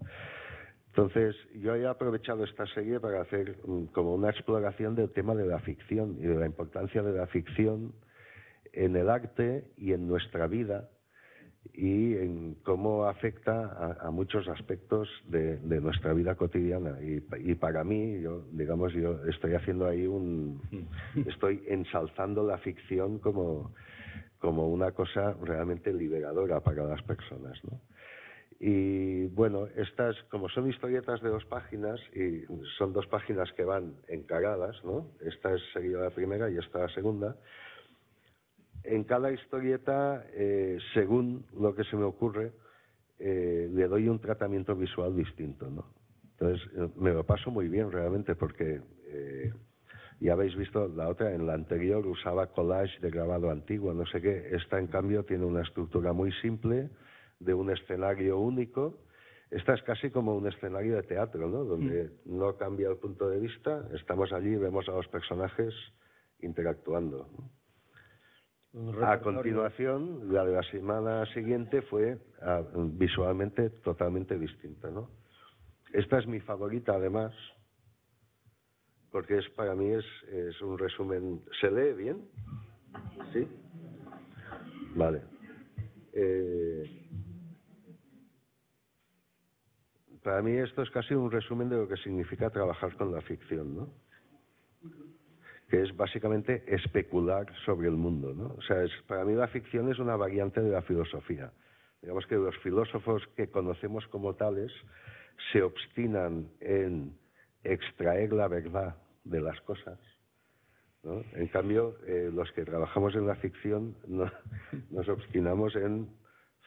Entonces, yo he aprovechado esta serie para hacer como una exploración del tema de la ficción y de la importancia de la ficción en el arte y en nuestra vida y en cómo afecta a muchos aspectos de nuestra vida cotidiana. Y para mí, yo estoy haciendo ahí estoy ensalzando la ficción como una cosa realmente liberadora para las personas, ¿no? Y bueno, estas, como son historietas de 2 páginas, y son 2 páginas que van encaradas, ¿no? Esta sería la primera y esta la segunda. En cada historieta, según lo que se me ocurre, le doy un tratamiento visual distinto, ¿no? Entonces, me lo paso muy bien realmente porque ya habéis visto la otra, en la anterior usaba collage de grabado antiguo, no sé qué. Esta, en cambio, tiene una estructura muy simple, de un escenario único. Esta es casi como un escenario de teatro, ¿no? Donde no cambia el punto de vista, estamos allí y vemos a los personajes interactuando, ¿no? A continuación, la de la semana siguiente fue visualmente totalmente distinta, ¿no? Esta es mi favorita, además, porque para mí es un resumen. ¿Se lee bien? ¿Sí? Vale. Para mí esto es casi un resumen de lo que significa trabajar con la ficción, ¿no? Que es básicamente especular sobre el mundo, ¿no? O sea, para mí la ficción es una variante de la filosofía. Digamos que los filósofos que conocemos como tales se obstinan en extraer la verdad de las cosas, ¿no? En cambio, los que trabajamos en la ficción nos obstinamos en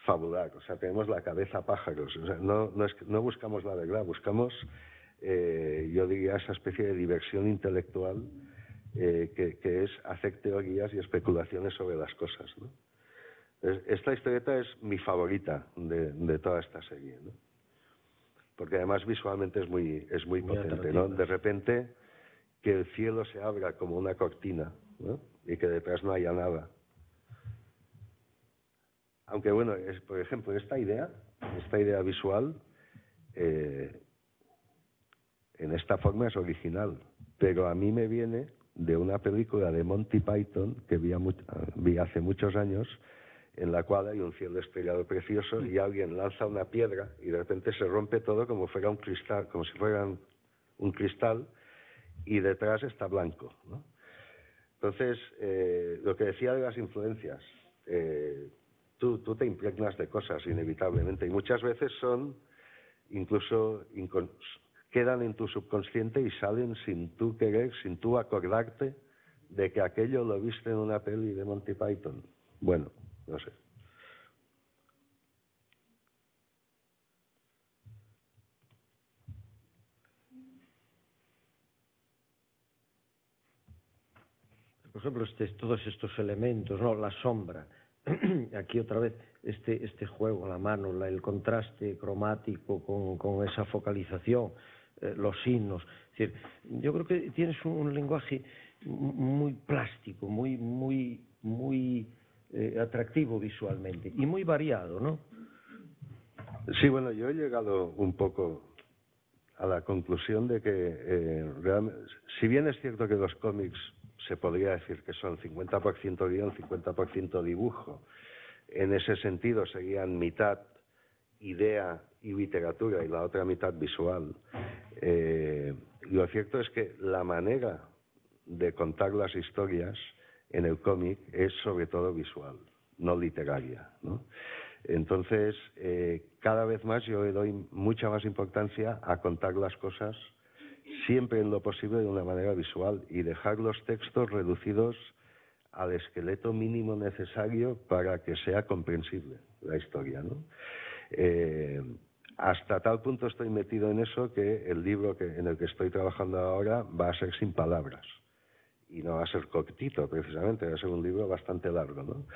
fabular, o sea, tenemos la cabeza pájaros, o sea, no buscamos la verdad, buscamos, yo diría, esa especie de diversión intelectual que es hacer teorías y especulaciones sobre las cosas, ¿no? Esta historieta es mi favorita de toda esta serie, ¿no? Porque además visualmente es muy potente, ¿no? De repente que el cielo se abra como una cortina, ¿no? Y que detrás no haya nada. Aunque bueno, por ejemplo, esta idea visual en esta forma es original, pero a mí me viene de una película de Monty Python que vi hace muchos años, en la cual hay un cielo estrellado precioso y alguien lanza una piedra y de repente se rompe todo como fuera un cristal, como si fuera un cristal, y detrás está blanco, ¿no? Entonces, lo que decía de las influencias, tú te impregnas de cosas inevitablemente y muchas veces incluso quedan en tu subconsciente y salen sin tú querer, sin tú acordarte de que aquello lo viste en una peli de Monty Python. Bueno, no sé. Por ejemplo, todos estos elementos, ¿no? La sombra, aquí otra vez este juego, la mano, el contraste cromático con esa focalización, los signos. Es decir, yo creo que tienes un lenguaje muy plástico, muy atractivo visualmente y muy variado, ¿no? Sí, bueno, yo he llegado un poco a la conclusión de que realmente, si bien es cierto que los cómics se podría decir que son 50% guión, 50% dibujo, en ese sentido serían mitad idea y literatura y la otra mitad visual. Lo cierto es que la manera de contar las historias en el cómic es sobre todo visual, no literaria, ¿no? Entonces, cada vez más yo le doy mucha más importancia a contar las cosas siempre en lo posible de una manera visual y dejar los textos reducidos al esqueleto mínimo necesario para que sea comprensible la historia, ¿no? Hasta tal punto estoy metido en eso que el libro en el que estoy trabajando ahora va a ser sin palabras. Y no va a ser cortito, precisamente, va a ser un libro bastante largo, ¿no?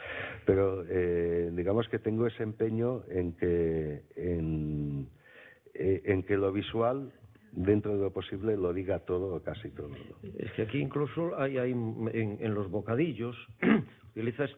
Pero digamos que tengo ese empeño en que lo visual, dentro de lo posible, lo diga todo o casi todo, ¿no? Es que aquí incluso hay en los bocadillos utilizas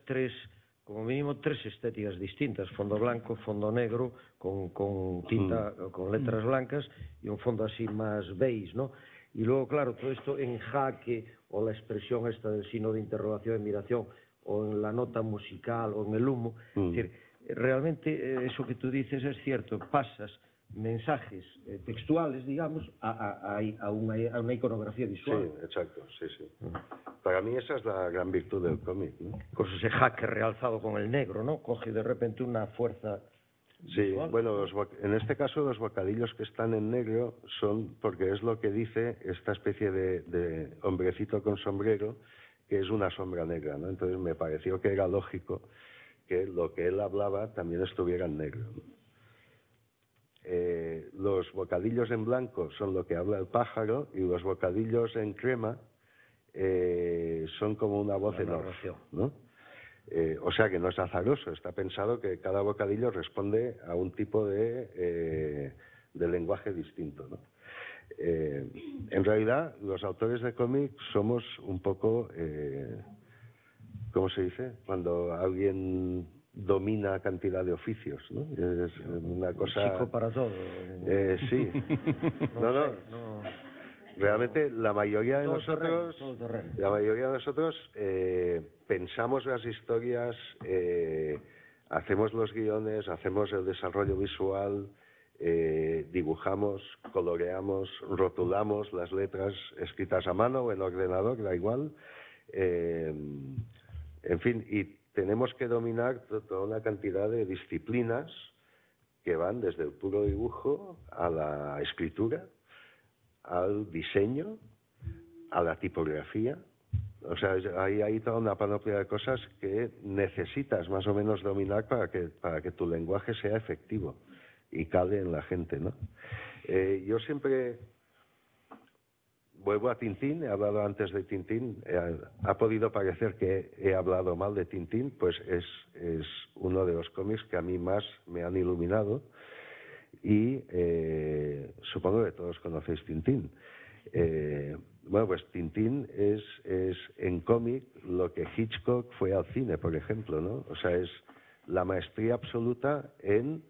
como mínimo tres estéticas distintas: fondo blanco, fondo negro, con tinta, con letras blancas, y un fondo así más beige, ¿no? Y luego, claro, todo esto en jaque, o la expresión esta del signo de interrogación, admiración, o en la nota musical, o en el humo. Es decir, realmente eso que tú dices es cierto, pasas mensajes textuales, digamos, a una iconografía visual. Sí, exacto, sí, sí. Para mí esa es la gran virtud del cómic, ¿no? Con ese jaque realzado con el negro, ¿no? Coge de repente una fuerza. Sí, visual. bueno, en este caso los bocadillos que están en negro son porque es lo que dice esta especie de hombrecito con sombrero, que es una sombra negra, ¿no? Entonces me pareció que era lógico que lo que él hablaba también estuviera en negro, ¿no? Los bocadillos en blanco son lo que habla el pájaro, y los bocadillos en crema son como una voz en off, ¿no? O sea que no es azaroso, está pensado que cada bocadillo responde a un tipo de lenguaje distinto, ¿no? En realidad, los autores de cómic somos un poco, ¿cómo se dice? Cuando alguien domina cantidad de oficios, ¿no? Es una cosa... Chico para todo. Sí. No. Realmente la mayoría de nosotros pensamos las historias, hacemos los guiones, hacemos el desarrollo visual, dibujamos, coloreamos, rotulamos las letras escritas a mano o en ordenador, da igual. En fin, y tenemos que dominar toda una cantidad de disciplinas que van desde el puro dibujo a la escritura, al diseño, a la tipografía. O sea, hay toda una panoplia de cosas que necesitas más o menos dominar para que tu lenguaje sea efectivo y cale en la gente, ¿no? Yo siempre vuelvo a Tintín, he hablado antes de Tintín, ha podido parecer que he hablado mal de Tintín, pues es uno de los cómics que a mí más me han iluminado. Y supongo que todos conocéis Tintín. Bueno, pues Tintín es en cómic lo que Hitchcock fue al cine, por ejemplo, ¿no? O sea, es la maestría absoluta en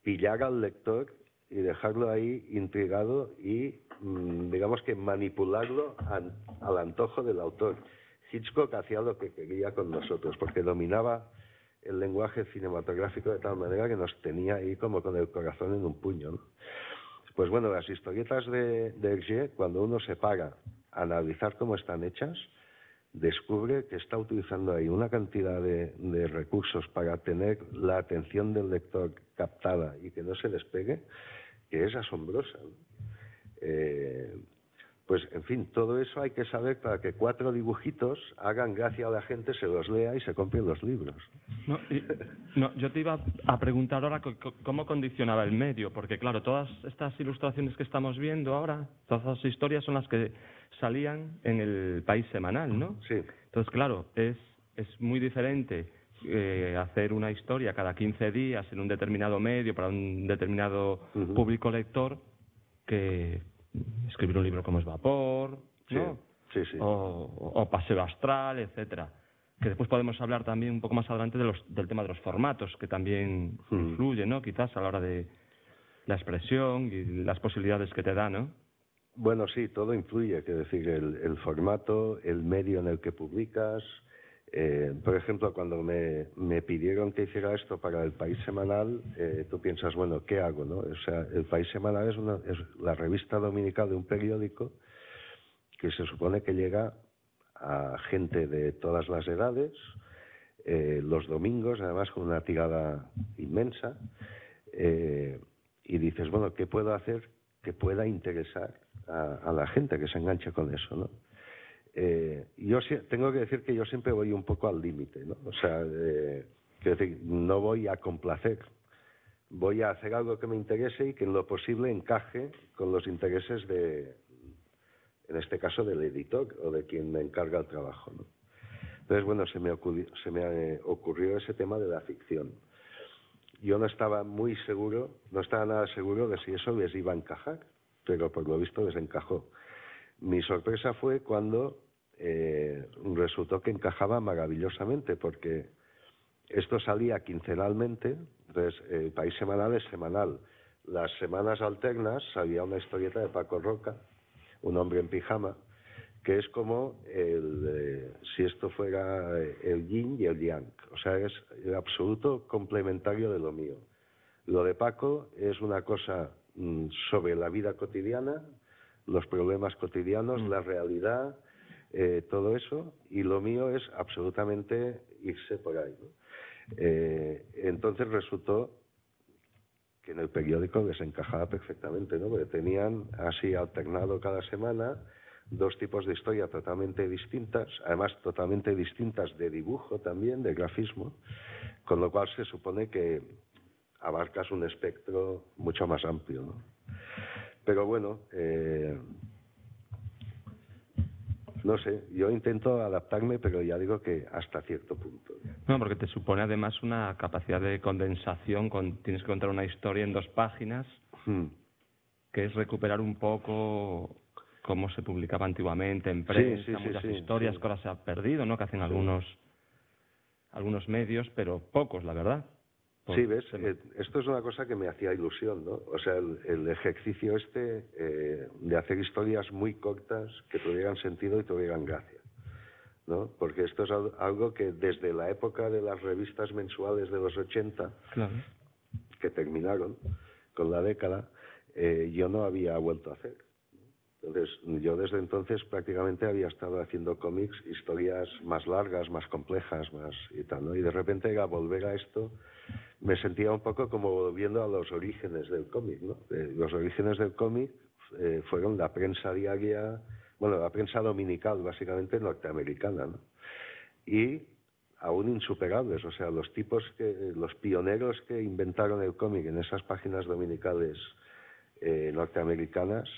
pillar al lector y dejarlo ahí intrigado y, digamos que manipularlo al antojo del autor. Hitchcock hacía lo que quería con nosotros, porque dominaba el lenguaje cinematográfico de tal manera que nos tenía ahí como con el corazón en un puño, ¿no? Pues bueno, las historietas de Hergé, cuando uno se para a analizar cómo están hechas, descubre que está utilizando ahí una cantidad de recursos para tener la atención del lector captada y que no se despegue, que es asombrosa, ¿no? Pues, en fin, todo eso hay que saber para que 4 dibujitos hagan gracia a la gente, se los lea y se compren los libros. Yo te iba a preguntar ahora cómo condicionaba el medio, porque claro, todas estas ilustraciones que estamos viendo ahora, todas las historias son las que salían en el País Semanal, ¿no? Sí. Entonces, claro, es muy diferente hacer una historia cada 15 días en un determinado medio para un determinado público lector que escribir un libro como es Vapor, ¿no? Sí, sí. o paseo astral, etcétera. Que después podemos hablar también un poco más adelante del tema de los formatos, que también influye, ¿no? Quizás a la hora de la expresión y las posibilidades que te da, ¿no? Bueno, sí, todo influye, quiero decir, el formato, el medio en el que publicas. Por ejemplo, cuando me pidieron que hiciera esto para El País Semanal, tú piensas, bueno, ¿qué hago, no? O sea, El País Semanal es la revista dominical de un periódico que se supone que llega a gente de todas las edades, los domingos, además con una tirada inmensa, y dices, bueno, ¿qué puedo hacer que pueda interesar a la gente que se enganche con eso, ¿no? Yo tengo que decir que yo siempre voy un poco al límite, ¿no? O sea, quiero decir, no voy a complacer, voy a hacer algo que me interese y que en lo posible encaje con los intereses en este caso del editor o de quien me encarga el trabajo, ¿no? Entonces, bueno, se me ocurrió ese tema de la ficción. Yo no estaba nada seguro de si eso les iba a encajar, pero por lo visto les encajó. Mi sorpresa fue cuando resultó que encajaba maravillosamente, porque esto salía quincenalmente, entonces El País Semanal es semanal. Las semanas alternas salía una historieta de Paco Roca, Un hombre en pijama, que es como si esto fuera el yin y el yang, o sea, es el absoluto complementario de lo mío. Lo de Paco es una cosa sobre la vida cotidiana, los problemas cotidianos, la realidad, todo eso, y lo mío es absolutamente irse por ahí, ¿no? Entonces resultó que en el periódico les encajaba perfectamente, ¿no? Porque tenían así alternado cada semana dos tipos de historia totalmente distintas, además totalmente distintas de dibujo también, de grafismo, con lo cual se supone que abarcas un espectro mucho más amplio, ¿no? Pero bueno, no sé, yo intento adaptarme, pero ya digo que hasta cierto punto. No, porque te supone además una capacidad de condensación, tienes que contar una historia en 2 páginas, que es recuperar un poco cómo se publicaba antiguamente en prensa, muchas historias que ahora se han perdido, ¿no? Que hacen algunos medios, pero pocos, la verdad. Sí, ves, esto es una cosa que me hacía ilusión, ¿no? O sea, el ejercicio de hacer historias muy cortas que tuvieran sentido y tuvieran gracia, ¿no? Porque esto es algo que desde la época de las revistas mensuales de los 80, claro, que terminaron con la década, yo no había vuelto a hacer. Entonces, yo desde entonces prácticamente había estado haciendo cómics, historias más largas, más complejas, más y tal, ¿no? Y de repente era volver a esto, me sentía un poco como volviendo a los orígenes del cómic, ¿no? Los orígenes del cómic fueron la prensa diaria, bueno, la prensa dominical, básicamente norteamericana, ¿no? Y aún insuperables, o sea, los pioneros que inventaron el cómic en esas páginas dominicales norteamericanas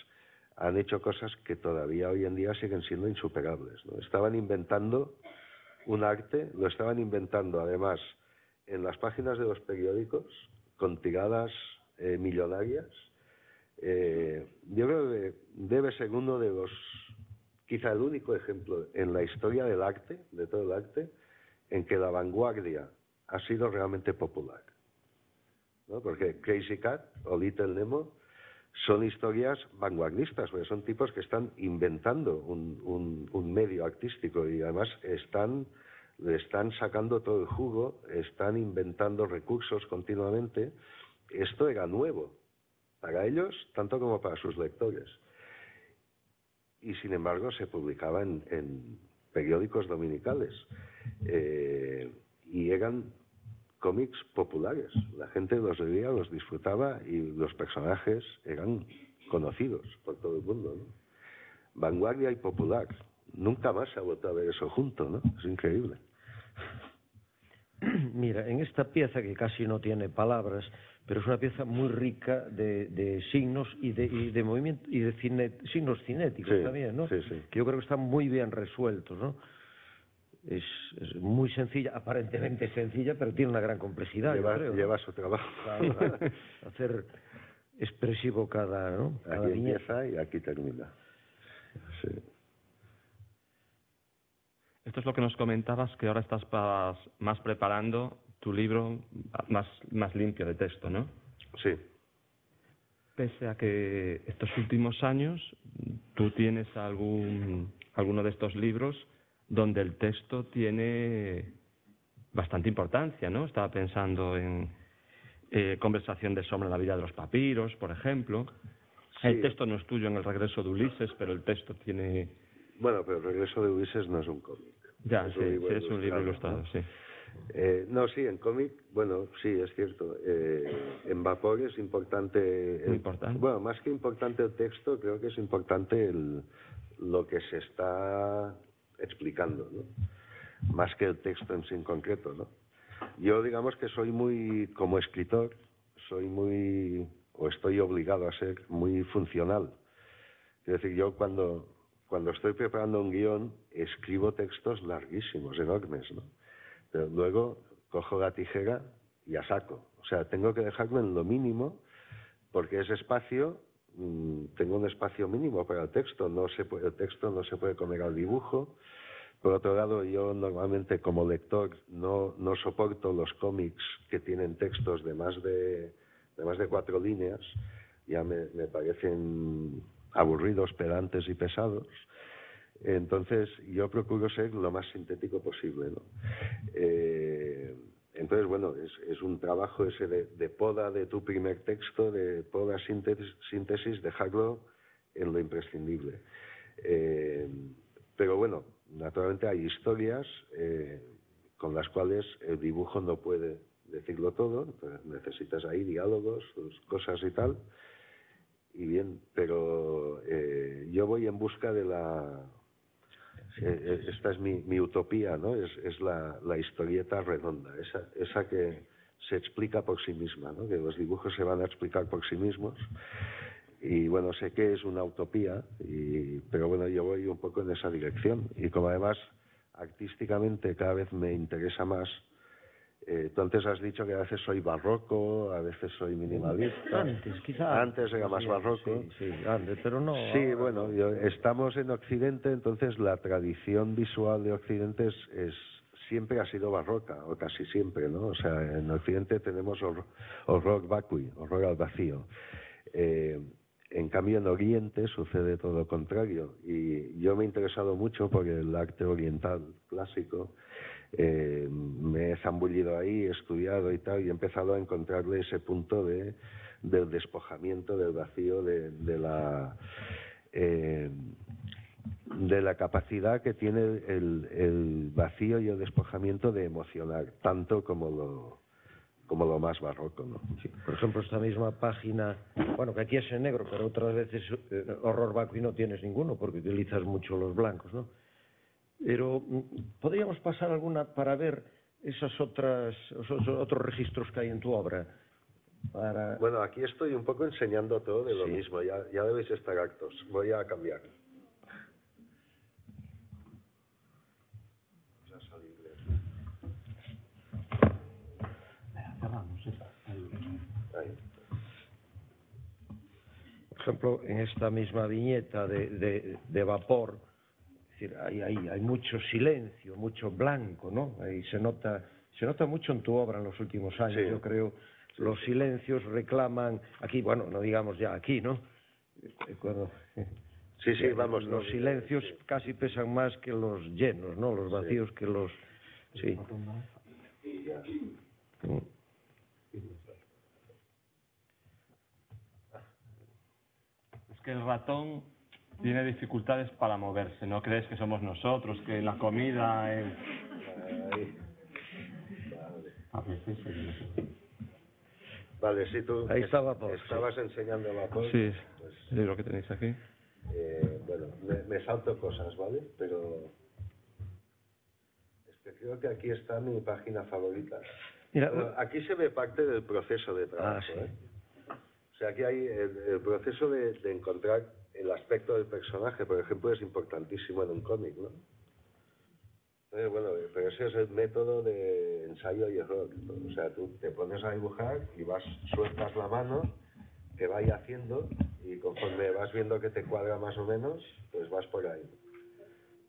han hecho cosas que todavía hoy en día siguen siendo insuperables, ¿no? Estaban inventando un arte, lo estaban inventando además en las páginas de los periódicos, con tiradas millonarias. Yo creo que debe ser uno de los, quizá el único ejemplo en la historia del arte, de todo el arte, en que la vanguardia ha sido realmente popular, ¿no? Porque Crazy Cat o Little Nemo son historias vanguardistas, porque son tipos que están inventando un medio artístico y además le están sacando todo el jugo, están inventando recursos continuamente. Esto era nuevo para ellos, tanto como para sus lectores. Y sin embargo se publicaba en periódicos dominicales y eran cómics populares. La gente los leía, los disfrutaba y los personajes eran conocidos por todo el mundo, ¿no? Vanguardia y popular. Nunca más se ha vuelto a ver eso junto, ¿no? Es increíble. Mira, en esta pieza que casi no tiene palabras, pero es una pieza muy rica de signos y de movimiento y de signos cinéticos también, ¿no? Sí, sí. Que yo creo que están muy bien resueltos, ¿no? Es muy sencilla, aparentemente sencilla, pero tiene una gran complejidad. Lleva su trabajo. Claro, hacer expresivo cada aquí empieza y aquí termina. Sí. Esto es lo que nos comentabas, que ahora estás más preparando tu libro más limpio de texto, ¿no? Sí. Pese a que estos últimos años tú tienes alguno de estos libros donde el texto tiene bastante importancia, ¿no? Estaba pensando en Conversación de sombra en la vida de los papiros, por ejemplo. Sí. El texto no es tuyo en El regreso de Ulises, pero el texto tiene... Bueno, pero El regreso de Ulises no es un cómic. Ya, sí, es un libro ilustrado, ¿no? sí. No, sí, en cómic, bueno, sí, es cierto. En Vapor es importante... Muy importante. Bueno, más que importante el texto, creo que es importante lo que se está explicando, ¿no? Más que el texto en sí en concreto, ¿no? Yo, digamos que soy muy, como escritor, o estoy obligado a ser muy funcional. Es decir, yo cuando estoy preparando un guión, escribo textos larguísimos, enormes, ¿no? Pero luego cojo la tijera y a saco. O sea, tengo que dejarlo en lo mínimo, porque ese espacio, tengo un espacio mínimo para el texto. El texto no se puede comer al dibujo. Por otro lado, yo normalmente como lector no soporto los cómics que tienen textos de más de 4 líneas. Ya me parecen aburridos, pedantes y pesados. Entonces, yo procuro ser lo más sintético posible, ¿no? Entonces, bueno, es un trabajo ese de poda de tu primer texto, de poda síntesis, dejarlo en lo imprescindible. Pero bueno, naturalmente hay historias con las cuales el dibujo no puede decirlo todo, entonces necesitas ahí diálogos, cosas y tal. Y bien, pero yo voy en busca de esta es mi utopía, ¿no? Es la historieta redonda, esa que se explica por sí misma, ¿no? Que los dibujos se van a explicar por sí mismos. Y bueno, sé que es una utopía, pero bueno, yo voy un poco en esa dirección. Y como además artísticamente cada vez me interesa más, tú antes has dicho que a veces soy barroco, a veces soy minimalista. Antes era más barroco. Sí, antes, pero no. Sí, bueno, estamos en Occidente, entonces la tradición visual de Occidente siempre ha sido barroca, o casi siempre, ¿no? O sea, en Occidente tenemos horror vacui, horror al vacío. En cambio, en Oriente sucede todo lo contrario. Y yo me he interesado mucho por el arte oriental clásico. Me he zambullido ahí, he estudiado y tal, y he empezado a encontrarle ese punto del despojamiento, del vacío, de la capacidad que tiene el vacío y el despojamiento de emocionar, tanto como lo más barroco, ¿no? Sí, por ejemplo, esta misma página, bueno, que aquí es en negro, pero otras veces horror vacui no tienes ninguno, porque utilizas mucho los blancos, ¿no? Pero podríamos pasar alguna para ver esos otros registros que hay en tu obra. Bueno, aquí estoy un poco enseñando todo de lo Sí. mismo, ya debéis estar hartos. Voy a cambiar. Ahí. Por ejemplo, en esta misma viñeta de Vapor, es decir, hay mucho silencio, mucho blanco, ¿no? Ahí se nota mucho en tu obra en los últimos años, Sí. yo creo. Los silencios reclaman, aquí, bueno, no digamos ya aquí, ¿no? Cuando, Sí, vamos. los silencios casi pesan más que los llenos, ¿no? Los vacíos que los... Sí. Y ya. Es que el ratón tiene dificultades para moverse, no crees que somos nosotros, que la comida... Ahí. Vale, sí, tú Ahí está Vapor, estabas enseñando Vapor. Sí, Pues, el libro que tenéis aquí. bueno, me salto cosas, ¿vale? Pero es que creo que aquí está mi página favorita. Mira, Bueno, aquí se ve parte del proceso de trabajo, sí. O sea, aquí hay el proceso de encontrar el aspecto del personaje, por ejemplo, es importantísimo en un cómic, ¿no? Entonces, bueno, pero ese es el método de ensayo y error. O sea, tú te pones a dibujar y sueltas la mano, que vaya haciendo, y conforme vas viendo que te cuadra más o menos, pues vas por ahí.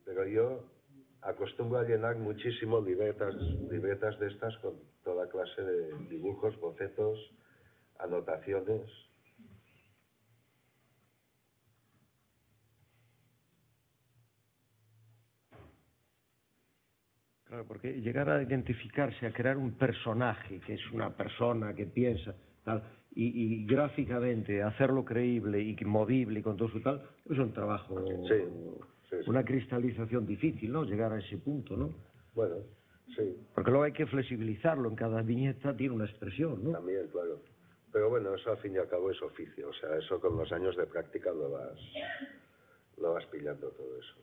Pero yo acostumbro a llenar muchísimo libretas de estas con toda clase de dibujos, bocetos, anotaciones. Claro, porque llegar a identificarse, a crear un personaje, que es una persona que piensa, tal, y gráficamente hacerlo creíble y movible y con todo su tal, es un trabajo, Sí. una cristalización difícil, ¿no? Llegar a ese punto, ¿no? Bueno, sí. Porque luego hay que flexibilizarlo, en cada viñeta tiene una expresión, ¿no? También, claro. Pero bueno, eso al fin y al cabo es oficio, o sea, eso con los años de práctica lo vas pillando todo eso.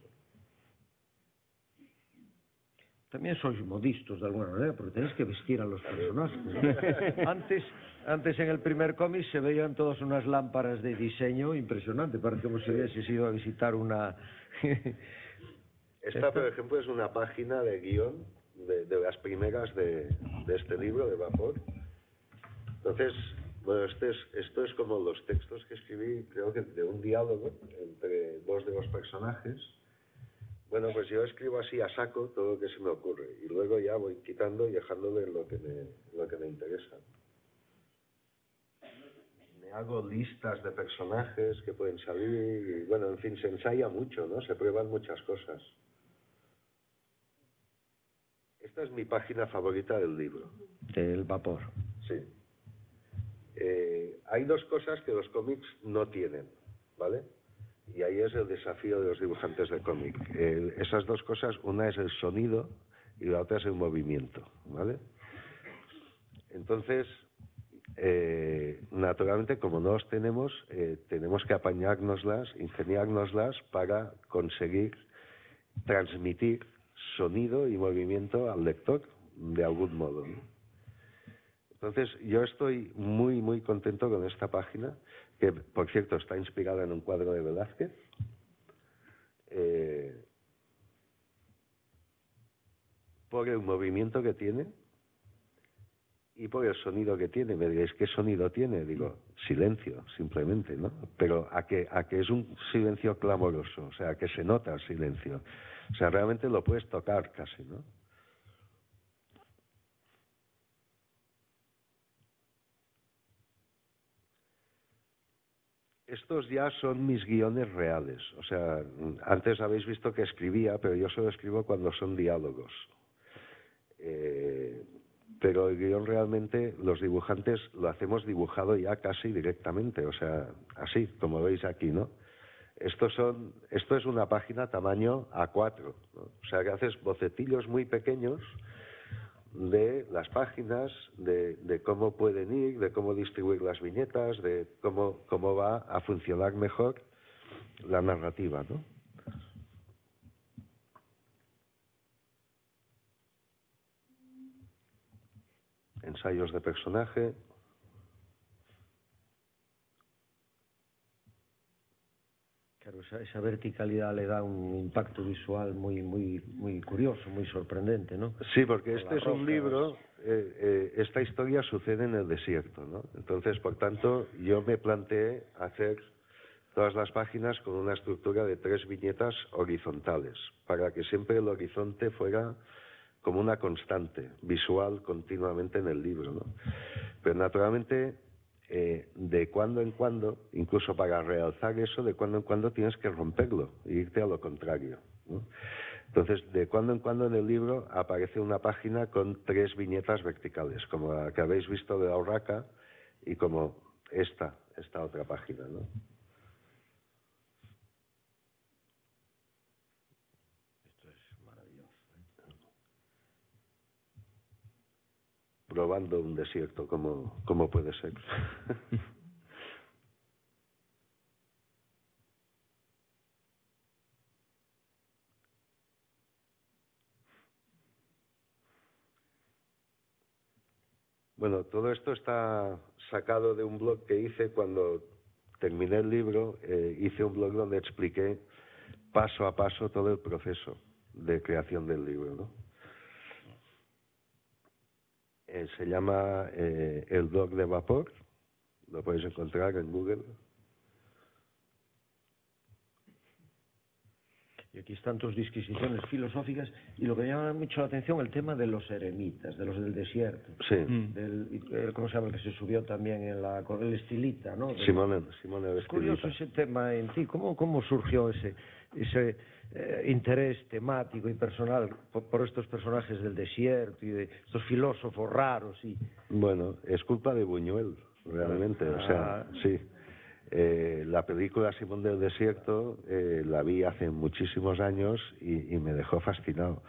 También sois modistos de alguna manera, porque tenéis que vestir a los personajes, ¿no? Antes en el primer cómic se veían todas unas lámparas de diseño impresionante, parece como si hubieses ido a visitar una... Esta, por ejemplo, es una página de guión de las primeras de este libro, de Vapor. Entonces, bueno, esto es como los textos que escribí, creo que de un diálogo entre dos de los personajes. Bueno, pues yo escribo así a saco todo lo que se me ocurre y luego ya voy quitando y dejándole lo que me interesa. Me hago listas de personajes que pueden salir y, bueno, en fin, se ensaya mucho, ¿no? Se prueban muchas cosas. Esta es mi página favorita del libro. Del Vapor. Sí. Hay dos cosas que los cómics no tienen, ¿vale? Y ahí es el desafío de los dibujantes de cómic. Esas dos cosas, una es el sonido y la otra es el movimiento, ¿vale? Entonces, naturalmente, como no los tenemos que apañárnoslas, ingeniárnoslas para conseguir transmitir sonido y movimiento al lector de algún modo, ¿no? Entonces, yo estoy muy, muy contento con esta página, que, por cierto, está inspirada en un cuadro de Velázquez. Por el movimiento que tiene y por el sonido que tiene. Me diréis, ¿qué sonido tiene? Digo, silencio, simplemente, ¿no? Pero a que es un silencio clamoroso, o sea, que se nota el silencio. O sea, realmente lo puedes tocar casi, ¿no? Estos ya son mis guiones reales. O sea, antes habéis visto que escribía, pero yo solo escribo cuando son diálogos. Pero el guión realmente, los dibujantes lo hacemos dibujado ya casi directamente, o sea, así, como veis aquí, ¿no? Esto es una página tamaño A4, ¿no? O sea, que haces bocetillos muy pequeños de las páginas, de cómo pueden ir, de cómo distribuir las viñetas, de cómo va a funcionar mejor la narrativa, ¿no? Ensayos de personaje. Claro, esa verticalidad le da un impacto visual muy, muy, muy curioso, muy sorprendente, ¿no? Sí, porque este es un libro, esta historia sucede en el desierto, ¿no? Entonces, por tanto, yo me planteé hacer todas las páginas con una estructura de 3 viñetas horizontales, para que siempre el horizonte fuera como una constante visual continuamente en el libro, ¿no? Pero naturalmente, de cuando en cuando, incluso para realzar eso, de cuando en cuando tienes que romperlo e irte a lo contrario, ¿no? Entonces, de cuando en cuando en el libro aparece una página con 3 viñetas verticales, como la que habéis visto de la urraca y como esta otra página, ¿no? Esto es maravilloso. Probando un desierto, como puede ser. Bueno, todo esto está sacado de un blog que hice cuando terminé el libro. Hice un blog donde expliqué paso a paso todo el proceso de creación del libro, ¿no? Se llama El blog de Vapor, lo podéis encontrar en Google. Y aquí están tus disquisiciones filosóficas y lo que me llama mucho la atención el tema de los eremitas, de los del desierto. Sí. ¿Cómo se llama el que se subió también con el Estilita, ¿no? Simone el Es curioso Estilita. ese tema en ti. ¿Cómo surgió ese interés temático y personal por estos personajes del desierto y de estos filósofos raros? Bueno, es culpa de Buñuel, realmente. O sea, sí. La película Simón del Desierto la vi hace muchísimos años y me dejó fascinado.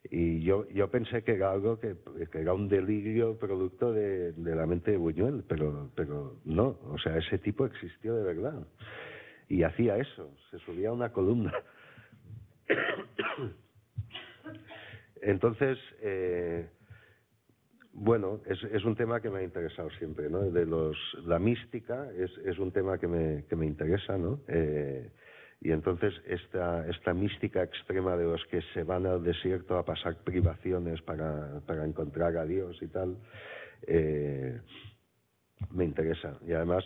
Y yo pensé que era algo que era un delirio producto de la mente de Buñuel, pero no. O sea, ese tipo existió de verdad. Y hacía eso, se subía a una columna. Entonces, bueno, es un tema que me ha interesado siempre, ¿no? La mística es un tema que me interesa, ¿no? Y entonces esta mística extrema de los que se van al desierto a pasar privaciones para encontrar a Dios y tal, me interesa. Y además,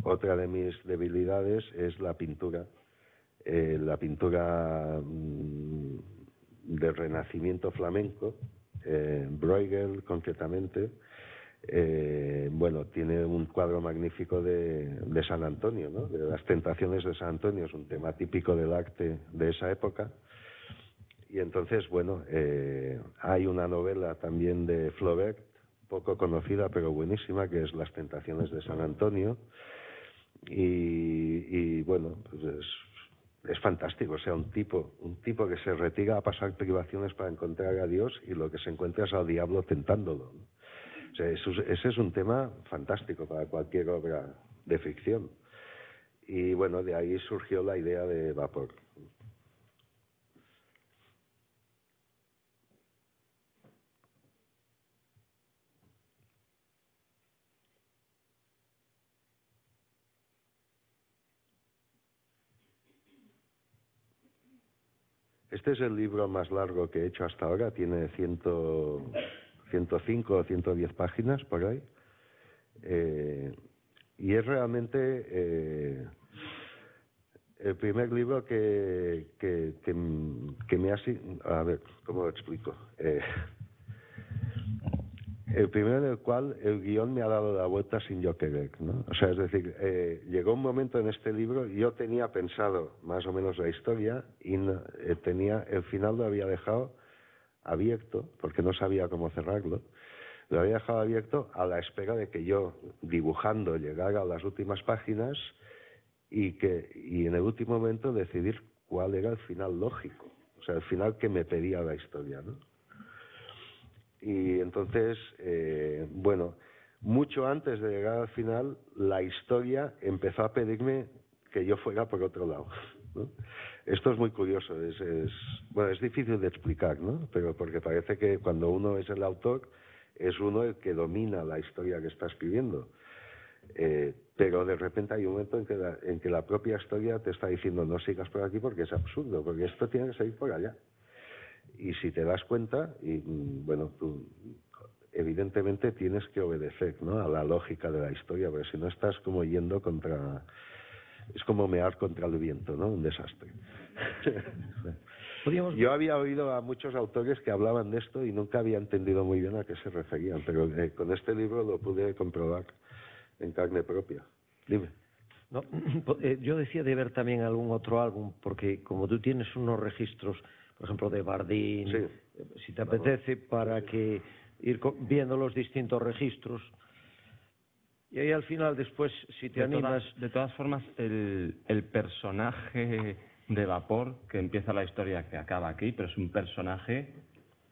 otra de mis debilidades es la pintura. La pintura del Renacimiento flamenco, Bruegel concretamente, bueno, tiene un cuadro magnífico de San Antonio, ¿no? De las tentaciones de San Antonio, es un tema típico del arte de esa época. Y entonces, bueno, hay una novela también de Flaubert, poco conocida pero buenísima, que es Las tentaciones de San Antonio. Y bueno, pues es fantástico, o sea, un tipo que se retira a pasar privaciones para encontrar a Dios y lo que se encuentra es al diablo tentándolo, ¿no? O sea, ese es un tema fantástico para cualquier obra de ficción. Y bueno, de ahí surgió la idea de Vapor. Este es el libro más largo que he hecho hasta ahora, tiene 105 o 110 páginas por ahí. Y es realmente el primer libro que me ha sido... A ver, ¿cómo lo explico? El primero en el cual el guión me ha dado la vuelta sin yo querer, ¿no? O sea, es decir, llegó un momento en este libro, yo tenía pensado más o menos la historia y el final lo había dejado abierto, porque no sabía cómo cerrarlo. Lo había dejado abierto a la espera de que yo, dibujando, llegara a las últimas páginas y en el último momento decidir cuál era el final lógico, o sea, el final que me pedía la historia, ¿no? Y entonces, bueno, mucho antes de llegar al final, la historia empezó a pedirme que yo fuera por otro lado, ¿no? Esto es muy curioso, bueno, es difícil de explicar, ¿no? Pero porque parece que cuando uno es el autor, es uno el que domina la historia que está escribiendo. Pero de repente hay un momento en que la propia historia te está diciendo no sigas por aquí porque es absurdo, porque esto tiene que seguir por allá. Y si te das cuenta, bueno, tú evidentemente tienes que obedecer, ¿no?, a la lógica de la historia, porque si no estás como yendo contra... Es como mear contra el viento, ¿no? Un desastre. Yo había oído a muchos autores que hablaban de esto y nunca había entendido muy bien a qué se referían, pero con este libro lo pude comprobar en carne propia. Dime. No, yo decía de ver también algún otro álbum, porque como tú tienes unos registros, por ejemplo, de Bardín, Sí. Si te apetece, para que ir viendo los distintos registros. Y ahí al final, después, si te animas... De todas formas, el personaje de Vapor, que empieza la historia que acaba aquí, pero es un personaje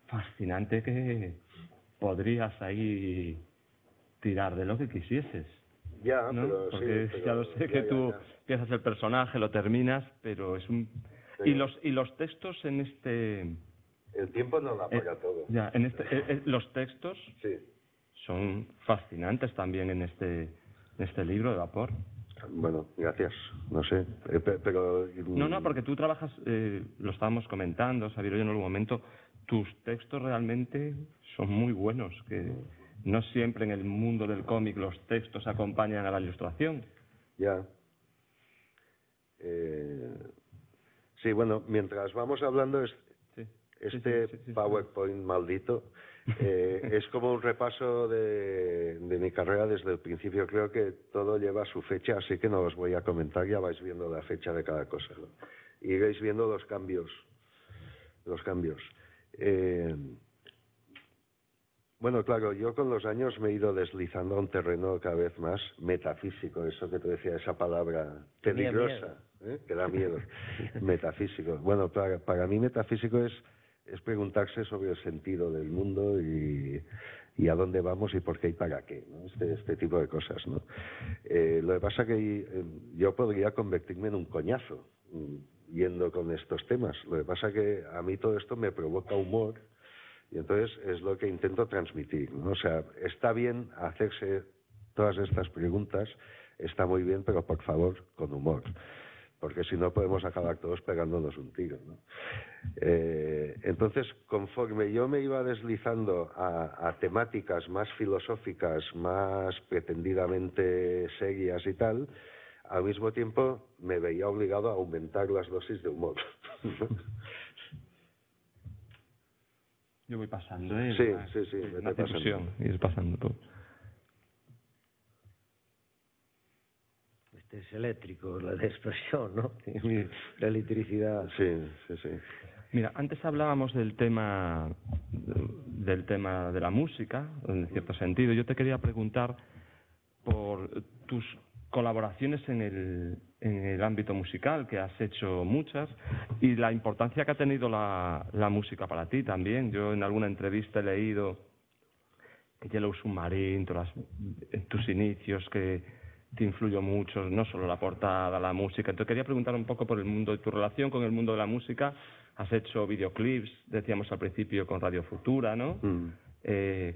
fascinante que podrías ahí tirar de lo que quisieses. Ya, ¿no? pero porque sí, ya lo sé que tú empiezas el personaje, lo terminas, pero es un... Pero... Y los textos en este... El tiempo no da para todo. Ya, en los textos Sí. son fascinantes también en este libro de Vapor. Bueno, gracias. No sé, pero... No, porque tú trabajas, lo estábamos comentando, Xavier, yo en algún momento, tus textos realmente son muy buenos, que no siempre en el mundo del cómic los textos acompañan a la ilustración. Ya. Sí, bueno, mientras vamos hablando, este PowerPoint maldito es como un repaso de mi carrera desde el principio. Creo que todo lleva su fecha, así que no os voy a comentar, ya vais viendo la fecha de cada cosa, ¿no? Y iréis viendo los cambios. Bueno, claro, yo con los años me he ido deslizando a un terreno cada vez más metafísico, eso que te decía, esa palabra peligrosa, que da miedo, metafísico. Bueno, para mí metafísico es preguntarse sobre el sentido del mundo y a dónde vamos y por qué y para qué, ¿no? Este tipo de cosas, ¿no? Lo que pasa que yo podría convertirme en un coñazo yendo con estos temas. Lo que pasa que a mí todo esto me provoca humor. Y entonces es lo que intento transmitir, ¿no? O sea, está bien hacerse todas estas preguntas, está muy bien, pero por favor, con humor, porque si no podemos acabar todos pegándonos un tiro, ¿no? Entonces, conforme yo me iba deslizando a temáticas más filosóficas, más pretendidamente serias y tal, al mismo tiempo me veía obligado a aumentar las dosis de humor. Yo voy pasando, ¿eh? Sí, Una difusión, ir pasando todo. Este es eléctrico, la de expresión, ¿no? La electricidad. Sí. Mira, antes hablábamos del tema de la música, en cierto sentido. Yo te quería preguntar por tus colaboraciones en el ámbito musical, que has hecho muchas, y la importancia que ha tenido la música para ti también. Yo en alguna entrevista he leído que Yellow Submarine, en tus inicios, que te influyó mucho, no solo la portada, la música. Entonces quería preguntar un poco por el mundo de tu relación con el mundo de la música. Has hecho videoclips, decíamos al principio, con Radio Futura, ¿no?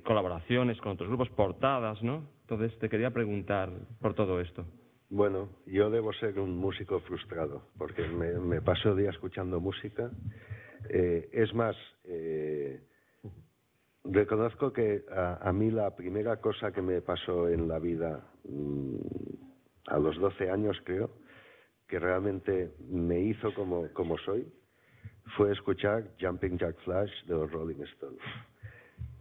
Colaboraciones con otros grupos, portadas, ¿no? Entonces te quería preguntar por todo esto. Bueno, yo debo ser un músico frustrado, porque me paso el día escuchando música. Es más, reconozco que a mí la primera cosa que me pasó en la vida, a los 12 años creo, que realmente me hizo como soy, fue escuchar Jumping Jack Flash de los Rolling Stones.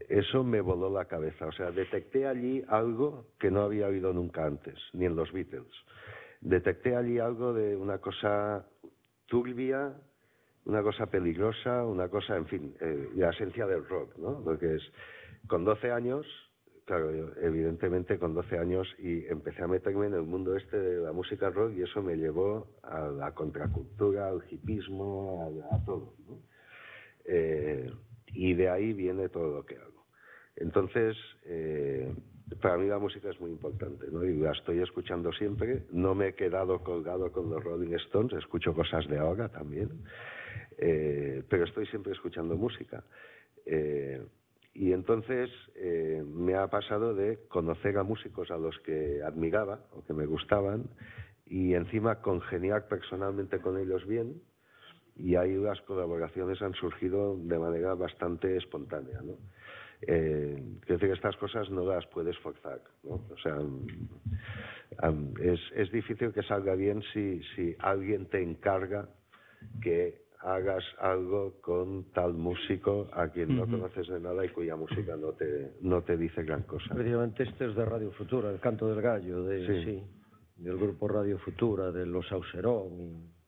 Eso me voló la cabeza. O sea, detecté allí algo que no había oído nunca antes, ni en los Beatles. Detecté allí algo de una cosa turbia, una cosa peligrosa, una cosa, en fin, la esencia del rock, ¿no? Porque es, con 12 años, claro, yo, evidentemente con 12 años, y empecé a meterme en el mundo este de la música rock, y eso me llevó a la contracultura, al hipismo, a todo, ¿no? Y de ahí viene todo lo que hago. Entonces, para mí la música es muy importante, ¿no? Y la estoy escuchando siempre. No me he quedado colgado con los Rolling Stones, escucho cosas de ahora también, pero estoy siempre escuchando música. Y entonces me ha pasado de conocer a músicos a los que admiraba o que me gustaban y encima congeniar personalmente con ellos bien, y ahí las colaboraciones han surgido de manera bastante espontánea, ¿no? Quiero decir que estas cosas no las puedes forzar, ¿no? O sea, es difícil que salga bien si alguien te encarga que hagas algo con tal músico a quien no conoces de nada y cuya música no te dice gran cosa. Precisamente este es de Radio Futura, El Canto del Gallo, del grupo Radio Futura, de Los Auserón.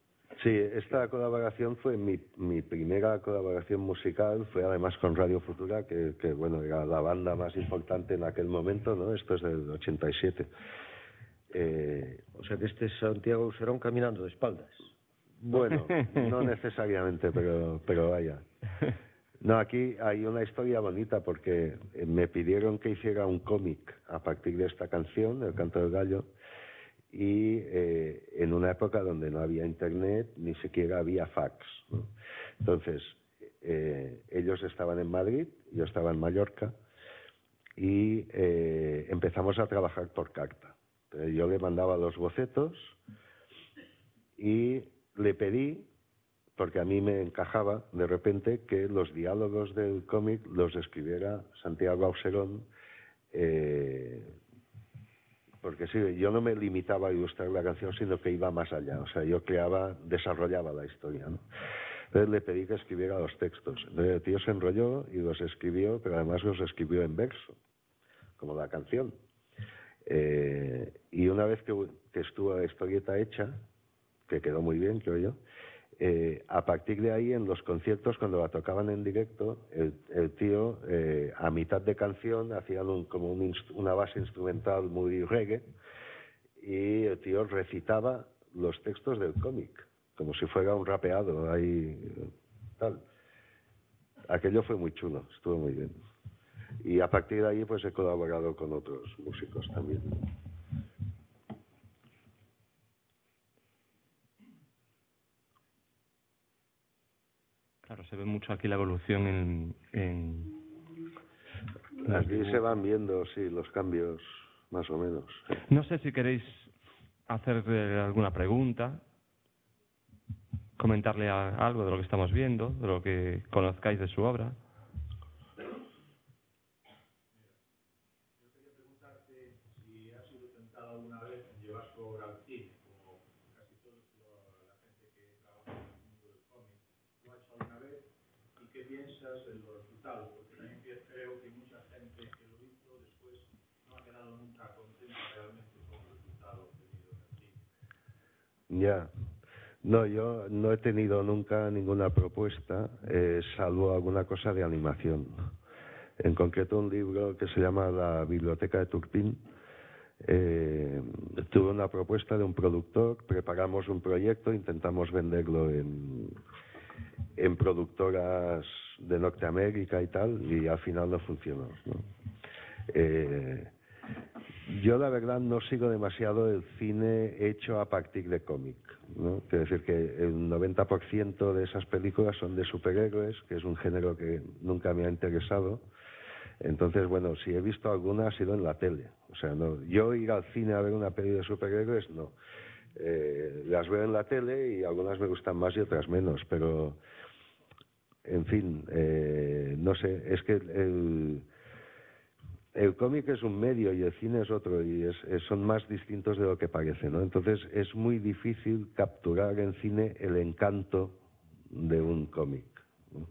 Sí, esta colaboración fue mi primera colaboración musical, fue además con Radio Futura, que bueno, era la banda más importante en aquel momento, ¿no? Esto es del 87. O sea que este es Santiago Auserón caminando de espaldas. Bueno, no necesariamente, pero vaya. No, aquí hay una historia bonita porque me pidieron que hiciera un cómic a partir de esta canción, El Canto del Gallo, y en una época donde no había internet, ni siquiera había fax, ¿no? Entonces, ellos estaban en Madrid, yo estaba en Mallorca, y empezamos a trabajar por carta. Entonces, yo le mandaba los bocetos y le pedí, porque a mí me encajaba de repente, que los diálogos del cómic los escribiera Santiago Auserón, porque sí, yo no me limitaba a ilustrar la canción, sino que iba más allá. O sea, yo desarrollaba la historia, ¿no? Entonces le pedí que escribiera los textos. Entonces el tío se enrolló y los escribió, pero además los escribió en verso, como la canción. Y una vez que estuvo la historieta hecha, que quedó muy bien, creo yo, a partir de ahí, en los conciertos, cuando la tocaban en directo, el tío, a mitad de canción, hacía como una base instrumental muy reggae, y el tío recitaba los textos del cómic, como si fuera un rapeado ahí, tal. Aquello fue muy chulo, estuvo muy bien. Y a partir de ahí, pues he colaborado con otros músicos también. Claro, se ve mucho aquí la evolución en Aquí se van viendo, sí, los cambios, más o menos. No sé si queréis hacer alguna pregunta, comentarle algo de lo que estamos viendo, de lo que conozcáis de su obra. Ya. No, yo no he tenido nunca ninguna propuesta, salvo alguna cosa de animación. En concreto, un libro que se llama La Biblioteca de Turpin. Tuve una propuesta de un productor, preparamos un proyecto, intentamos venderlo en productoras de Norteamérica y tal, y al final no funcionó, ¿no? Yo la verdad no sigo demasiado el cine hecho a partir de cómic, ¿no? Quiero decir que el 90% de esas películas son de superhéroes, que es un género que nunca me ha interesado. Entonces, bueno, si he visto alguna ha sido en la tele. O sea, no, yo ir al cine a ver una peli de superhéroes, no. Las veo en la tele y algunas me gustan más y otras menos, pero, en fin, no sé, es que el cómic es un medio y el cine es otro, y son más distintos de lo que parece, ¿no? Entonces es muy difícil capturar en cine el encanto de un cómic, ¿no?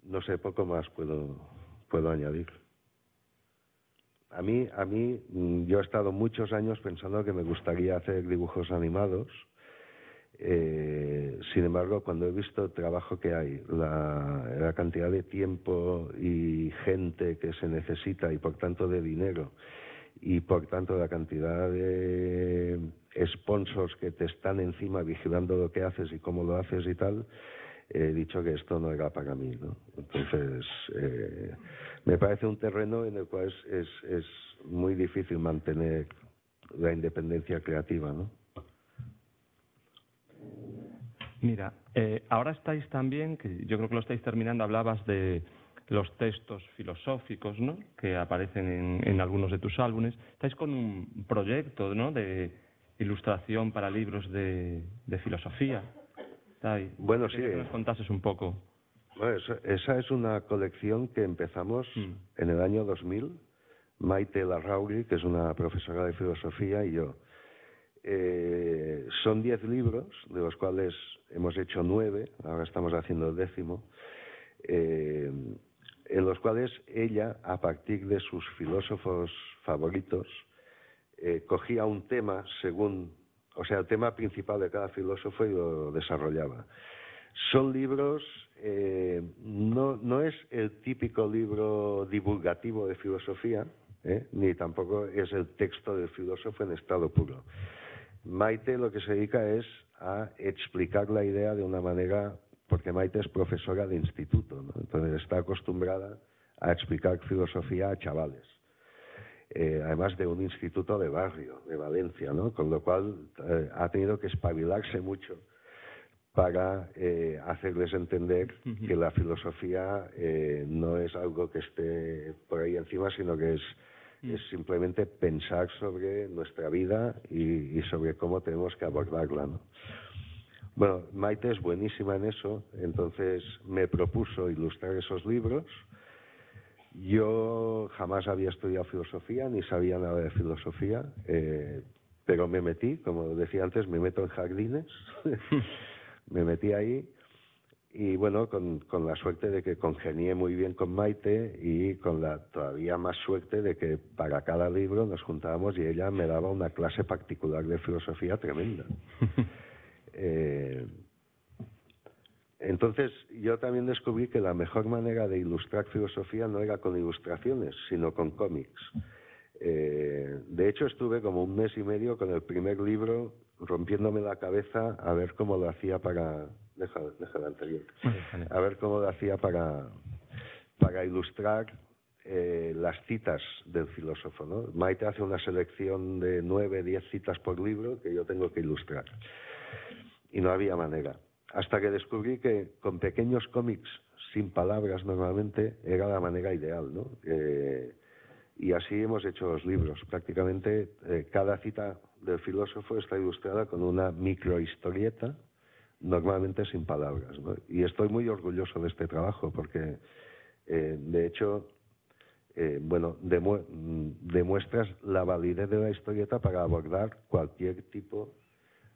No sé, poco más puedo añadir. A mí, yo he estado muchos años pensando que me gustaría hacer dibujos animados. Sin embargo, cuando he visto el trabajo que hay, la cantidad de tiempo y gente que se necesita, y por tanto de dinero, y por tanto la cantidad de sponsors que te están encima vigilando lo que haces y cómo lo haces y tal, he dicho que esto no era para mí, ¿no? Entonces, me parece un terreno en el cual es muy difícil mantener la independencia creativa, ¿no? Mira, ahora estáis también, que yo creo que lo estáis terminando, hablabas de los textos filosóficos, ¿no?, que aparecen en algunos de tus álbumes. Estáis con un proyecto, ¿no?, de ilustración para libros de filosofía. Bueno, sí. Que nos contases un poco. Bueno, esa es una colección que empezamos en el año 2000, Maite Larrauri, que es una profesora de filosofía, y yo. Son 10 libros, de los cuales hemos hecho 9, ahora estamos haciendo el 10º, en los cuales ella, a partir de sus filósofos favoritos, cogía un tema o sea, el tema principal de cada filósofo, y lo desarrollaba. Son libros, no es el típico libro divulgativo de filosofía, ni tampoco es el texto del filósofo en estado puro. Maite lo que se dedica es a explicar la idea de una manera, porque Maite es profesora de instituto, ¿no? Entonces está acostumbrada a explicar filosofía a chavales, además de un instituto de barrio, de Valencia, ¿no? Con lo cual ha tenido que espabilarse mucho para hacerles entender que la filosofía no es algo que esté por ahí encima, sino que es simplemente pensar sobre nuestra vida y sobre cómo tenemos que abordarla, ¿no? Bueno, Maite es buenísima en eso, entonces me propuso ilustrar esos libros. Yo jamás había estudiado filosofía, ni sabía nada de filosofía, pero me metí, como decía antes, me meto en jardines, me metí ahí y bueno, con la suerte de que congenié muy bien con Maite y con la todavía más suerte de que para cada libro nos juntábamos y ella me daba una clase particular de filosofía tremenda. Entonces yo también descubrí que la mejor manera de ilustrar filosofía no era con ilustraciones, sino con cómics. De hecho estuve como 1 mes y medio con el primer libro rompiéndome la cabeza a ver cómo lo hacía para... Deja el anterior. A ver cómo lo hacía para ilustrar las citas del filósofo, ¿no? Maite hace una selección de 9, 10 citas por libro que yo tengo que ilustrar. Y no había manera. Hasta que descubrí que con pequeños cómics sin palabras normalmente era la manera ideal, ¿no? Y así hemos hecho los libros. Prácticamente cada cita del filósofo está ilustrada con una microhistorieta, normalmente sin palabras, ¿no? Y estoy muy orgulloso de este trabajo porque, de hecho, bueno, demuestras la validez de la historieta para abordar cualquier tipo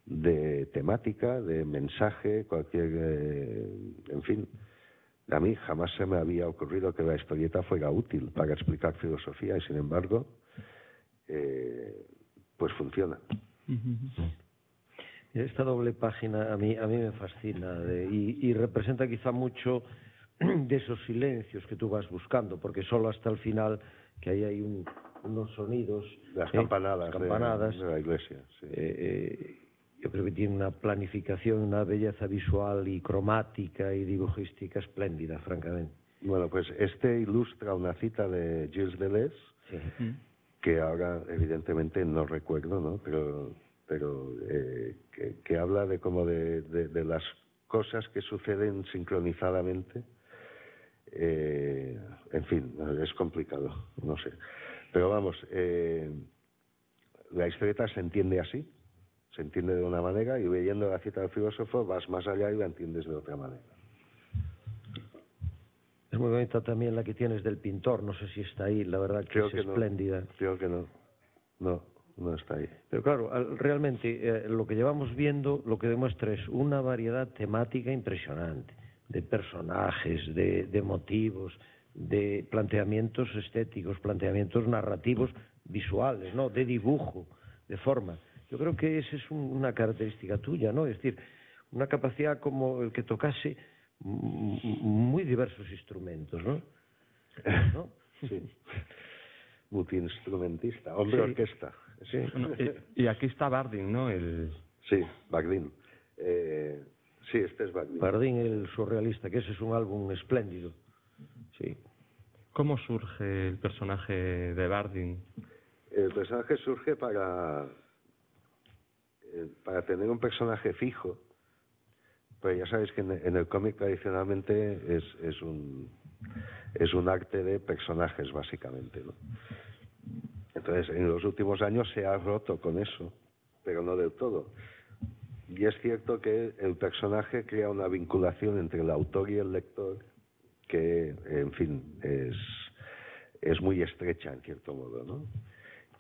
de temática, de mensaje, cualquier, en fin. A mí jamás se me había ocurrido que la historieta fuera útil para explicar filosofía y sin embargo, pues funciona. Esta doble página a mí me fascina y representa quizá mucho de esos silencios que tú vas buscando, porque solo hasta el final que ahí hay unos sonidos, las campanadas de la iglesia, sí. Yo creo que tiene una planificación, una belleza visual y cromática y dibujística espléndida, francamente. Bueno, pues este ilustra una cita de Gilles Deleuze, sí, que ahora evidentemente no recuerdo, ¿no? Pero que habla de como de las cosas que suceden sincronizadamente. En fin, es complicado, no sé. Pero vamos, la historieta se entiende así. Se entiende de una manera y leyendo la cita del filósofo vas más allá y la entiendes de otra manera. Es muy bonita también la que tienes del pintor, no sé si está ahí, la verdad que es espléndida. Creo que no está ahí. Pero claro, realmente lo que llevamos viendo lo que demuestra es una variedad temática impresionante, de personajes, de motivos, de planteamientos estéticos, planteamientos narrativos visuales, ¿no? De dibujo, de forma. Yo creo que esa es una característica tuya, ¿no? Es decir, una capacidad como el que tocase muy diversos instrumentos, ¿no? ¿No? Sí. Multiinstrumentista, hombre, sí. Orquesta. Sí. Bueno, y aquí está Bardeen, ¿no? Sí, Bardeen. Sí, este es Bardeen. Bardeen, el surrealista, que ese es un álbum espléndido. Sí. ¿Cómo surge el personaje de Bardeen? El personaje surge para tener un personaje fijo, pues ya sabéis que en el cómic tradicionalmente es un arte de personajes básicamente, ¿no? Entonces en los últimos años se ha roto con eso, pero no del todo. Y es cierto que el personaje crea una vinculación entre el autor y el lector que, en fin, es muy estrecha en cierto modo, ¿no?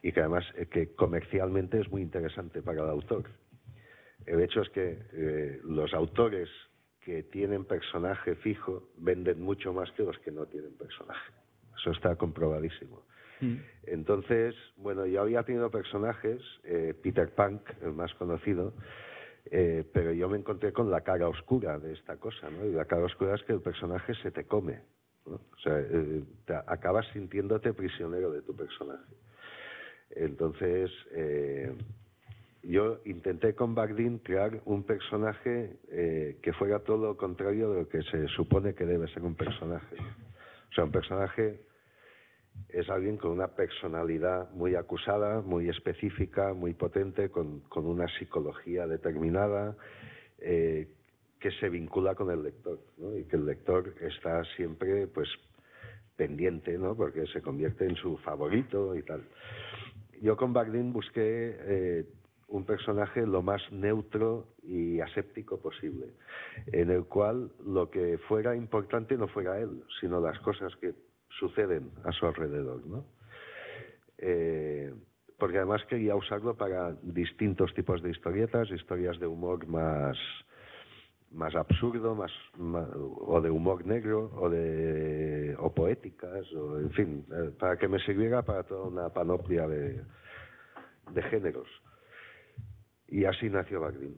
Y que además que comercialmente es muy interesante para el autor. El hecho es que los autores que tienen personaje fijo venden mucho más que los que no tienen personaje. Eso está comprobadísimo. Entonces, bueno, yo había tenido personajes, Peter Punk, el más conocido, pero yo me encontré con la cara oscura de esta cosa, ¿no? Y la cara oscura es que el personaje se te come, ¿no? O sea, acabas sintiéndote prisionero de tu personaje. Entonces, yo intenté con Bardeen crear un personaje que fuera todo lo contrario de lo que se supone que debe ser un personaje. O sea, un personaje es alguien con una personalidad muy acusada, muy específica, muy potente, con una psicología determinada, que se vincula con el lector, ¿no? Y que el lector está siempre, pues, pendiente, ¿no? Porque se convierte en su favorito y tal. Yo con Bardeen busqué un personaje lo más neutro y aséptico posible, en el cual lo que fuera importante no fuera él, sino las cosas que suceden a su alrededor, ¿no? Porque además quería usarlo para distintos tipos de historietas, historias de humor más absurdo, o de humor negro, o poéticas, o en fin, para que me sirviera para toda una panoplia de géneros. Y así nació Bardín.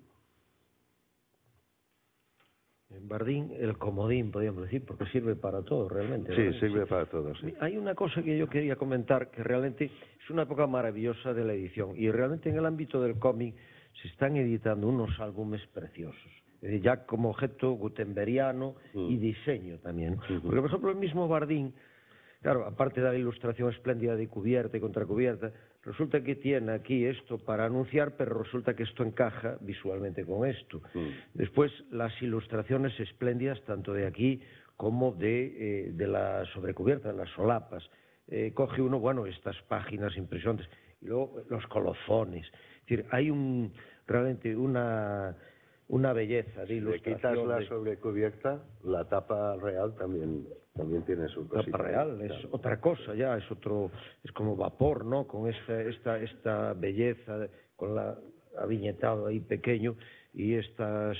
Bardín, el comodín, podríamos decir, porque sirve para todo, realmente. Sí, ¿verdad? sirve para todo, sí. Hay una cosa que yo quería comentar, que realmente es una época maravillosa de la edición, y realmente en el ámbito del cómic se están editando unos álbumes preciosos, ya como objeto gutenberiano y diseño también. Porque, por ejemplo, el mismo Bardín, claro, aparte de la ilustración espléndida de cubierta y contracubierta, resulta que tiene aquí esto para anunciar, pero resulta que esto encaja visualmente con esto. Después, las ilustraciones espléndidas, tanto de aquí como de la sobrecubierta, de las solapas. Coge uno, bueno, estas páginas impresionantes, y luego los colofones. Es decir, hay realmente una belleza de ilustración. Si le quitas la sobrecubierta, la tapa real también tiene su cosita. La tapa real es otra cosa ya, es como vapor, ¿no? Con esta belleza, con la aviñetado ahí pequeño y estas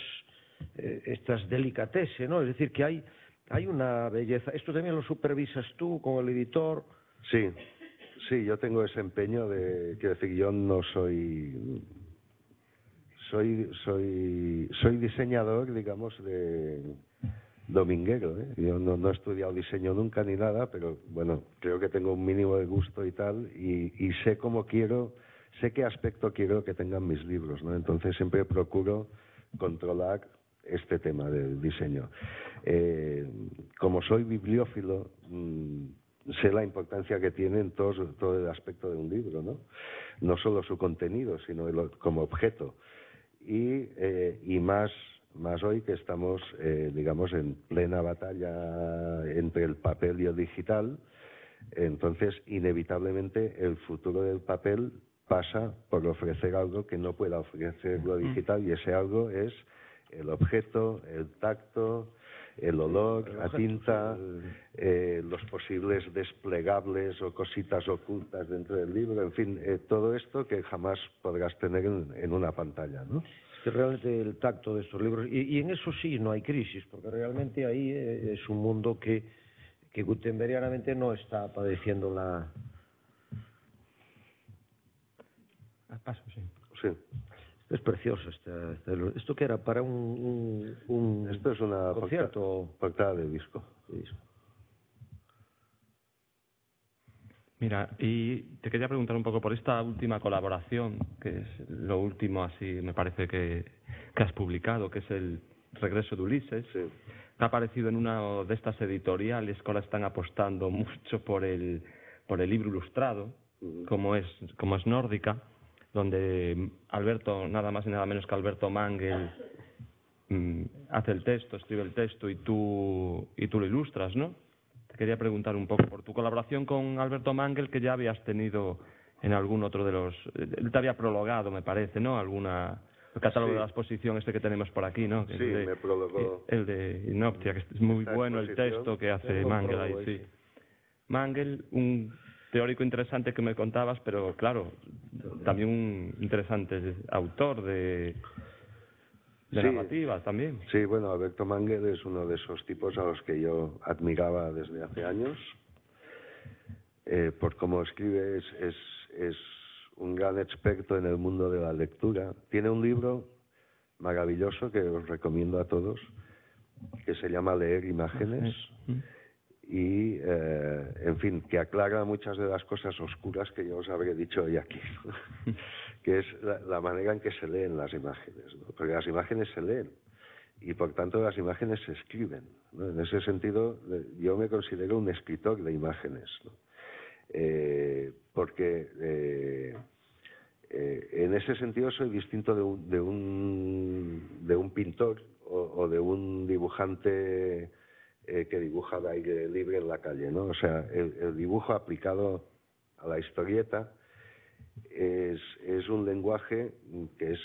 delicatessen, ¿no? Es decir, que hay una belleza. ¿Esto también lo supervisas tú con el editor? Sí, yo tengo ese empeño de, quiero decir, yo no soy diseñador, digamos, de dominguero, ¿eh? Yo no he estudiado diseño nunca ni nada, pero bueno, creo que tengo un mínimo de gusto y tal, y sé cómo quiero, sé qué aspecto quiero que tengan mis libros, ¿no? Entonces siempre procuro controlar este tema del diseño. Como soy bibliófilo, sé la importancia que tiene en todo el aspecto de un libro, ¿no? No solo su contenido, sino como objeto. Y más hoy que estamos, digamos, en plena batalla entre el papel y el digital. Entonces, inevitablemente, el futuro del papel pasa por ofrecer algo que no pueda ofrecer lo digital, y ese algo es el objeto, el tacto, el olor a tinta, los posibles desplegables o cositas ocultas dentro del libro, en fin, todo esto que jamás podrás tener en una pantalla, ¿no? Es que realmente el tacto de estos libros, y en eso sí no hay crisis, porque realmente ahí es un mundo que gutenberianamente no está padeciendo la... Paso, sí. Sí. Es precioso esto que era para un Esto es una concierto. portada de disco. Mira, y te quería preguntar un poco por esta última colaboración, que es lo último así, me parece que has publicado, que es el Regreso de Ulises. Sí. Ha aparecido en una de estas editoriales que ahora están apostando mucho por el libro ilustrado, como es Nórdica, donde nada más y nada menos que Alberto Mangel hace el texto, escribe el texto y tú lo ilustras, ¿no? Te quería preguntar un poco por tu colaboración con Alberto Mangel, que ya habías tenido en algún otro de los... Él te había prologado, me parece, ¿no? El catálogo de la exposición que tenemos por aquí, ¿no? Sí, me prologó. El de Inoptia, que es muy bueno el texto que hace Mangel ahí, sí. Mangel, un teórico interesante que me contabas, pero claro, también un interesante autor de narrativa también. Sí, bueno, Alberto Mangel es uno de esos tipos a los que yo admiraba desde hace años, por cómo escribe, es un gran experto en el mundo de la lectura. Tiene un libro maravilloso que os recomiendo a todos, que se llama Leer Imágenes, y, en fin, que aclara muchas de las cosas oscuras que yo os habré dicho hoy aquí, ¿no? Que es la manera en que se leen las imágenes, ¿no? Porque las imágenes se leen y por tanto las imágenes se escriben, ¿no? En ese sentido yo me considero un escritor de imágenes, ¿no? Porque en ese sentido soy distinto de un pintor o de un dibujante que dibuja de aire libre en la calle, ¿no? O sea, el dibujo aplicado a la historieta es un lenguaje que es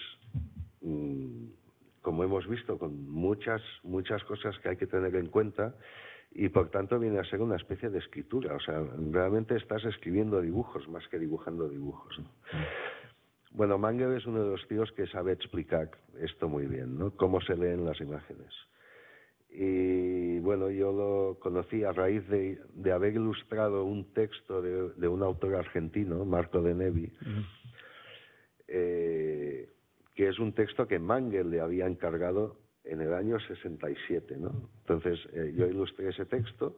como hemos visto, con muchas cosas que hay que tener en cuenta, y por tanto viene a ser una especie de escritura. O sea, realmente estás escribiendo dibujos más que dibujando dibujos, ¿no? Bueno, Mangel es uno de los tíos que sabe explicar esto muy bien, ¿no? Cómo se leen las imágenes. Y bueno, yo lo conocí a raíz de haber ilustrado un texto de un autor argentino, Marco de Nevi, que es un texto que Mangel le había encargado en el año 67, ¿no? Entonces yo ilustré ese texto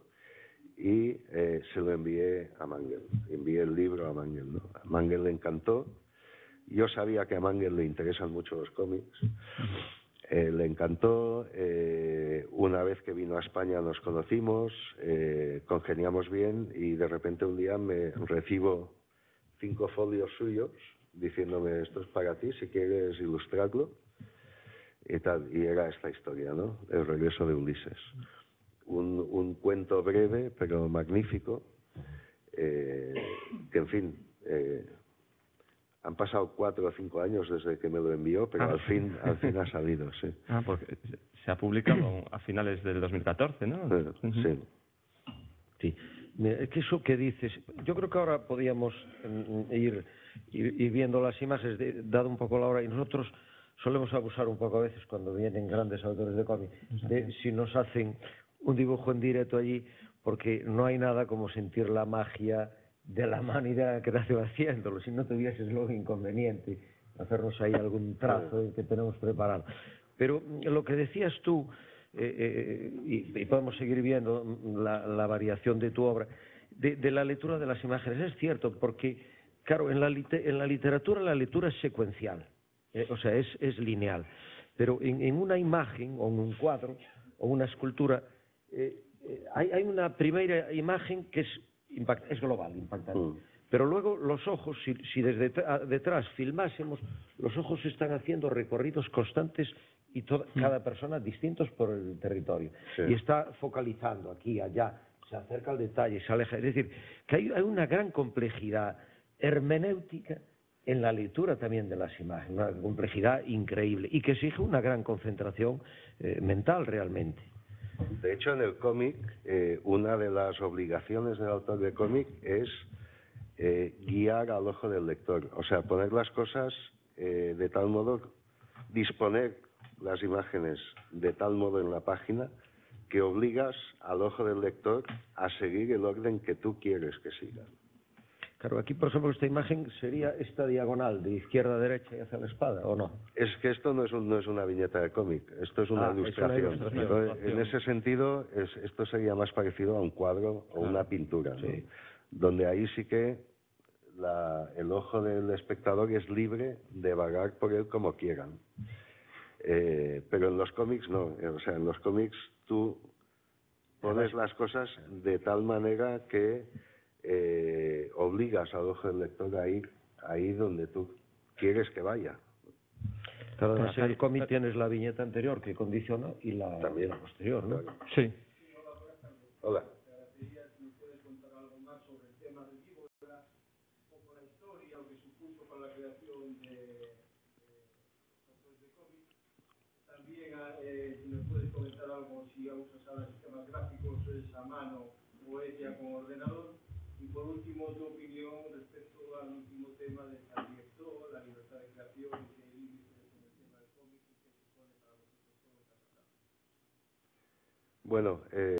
y se lo envié a Mangel, envié el libro a Mangel, ¿no? A Mangel le encantó. Yo sabía que a Mangel le interesan mucho los cómics. Le encantó. Una vez que vino a España nos conocimos, congeniamos bien, y de repente un día me recibo 5 folios suyos diciéndome: esto es para ti, si quieres ilustrarlo, y tal. Y era esta historia, ¿no? El regreso de Ulises. Un cuento breve pero magnífico, que en fin, han pasado 4 o 5 años desde que me lo envió, pero al fin ha salido, sí. Porque se ha publicado a finales del 2014, ¿no? Sí. Sí. Mira, es que eso que dices, yo creo que ahora podíamos ir viendo las imágenes, dado un poco la hora, y nosotros solemos abusar un poco a veces cuando vienen grandes autores de cómic, de si nos hacen un dibujo en directo allí, porque no hay nada como sentir la magia de la mano y de la creación haciéndolo. Si no tuvieses luego inconveniente hacernos ahí algún trazo que tenemos preparado. Pero lo que decías tú, y podemos seguir viendo la variación de tu obra, de la lectura de las imágenes, es cierto, porque claro, en la literatura la lectura es secuencial, o sea, es lineal, pero en una imagen o en un cuadro o una escultura hay una primera imagen que es global, impactante. Pero luego los ojos, si desde detrás filmásemos, los ojos están haciendo recorridos constantes y cada persona distintos por el territorio. Sí. Y está focalizando aquí, allá, se acerca al detalle, se aleja. Es decir, que hay una gran complejidad hermenéutica en la lectura también de las imágenes, una complejidad increíble y que exige una gran concentración mental realmente. De hecho, en el cómic, una de las obligaciones del autor de cómic es guiar al ojo del lector. O sea, poner las cosas de tal modo, disponer las imágenes de tal modo en la página que obligas al ojo del lector a seguir el orden que tú quieres que siga. Claro, aquí, por ejemplo, esta imagen sería esta diagonal de izquierda a derecha y hacia la espada, ¿o no? Es que esto no es una viñeta de cómic, esto es una ilustración. Es una ilustración. Entonces, en ese sentido, esto sería más parecido a un cuadro o una pintura, ¿no? Sí. Donde ahí sí que el ojo del espectador es libre de vagar por él como quieran. Pero en los cómics no, o sea, en los cómics tú pones las cosas de tal manera que obligas al ojo del lector a ir ahí donde tú quieres que vaya. Claro, además en el cómic tienes la viñeta anterior que condiciona y la posterior, ¿no? Claro. Sí. Hola. Si me puedes comentar algo, si usas ahora sistemas gráficos, es a mano o es ya con ordenador. Y por último, tu opinión respecto al último tema del director, la libertad de creación, que límites con el tema del cómic y que supone para vosotros todo lo que ha pasado. Bueno,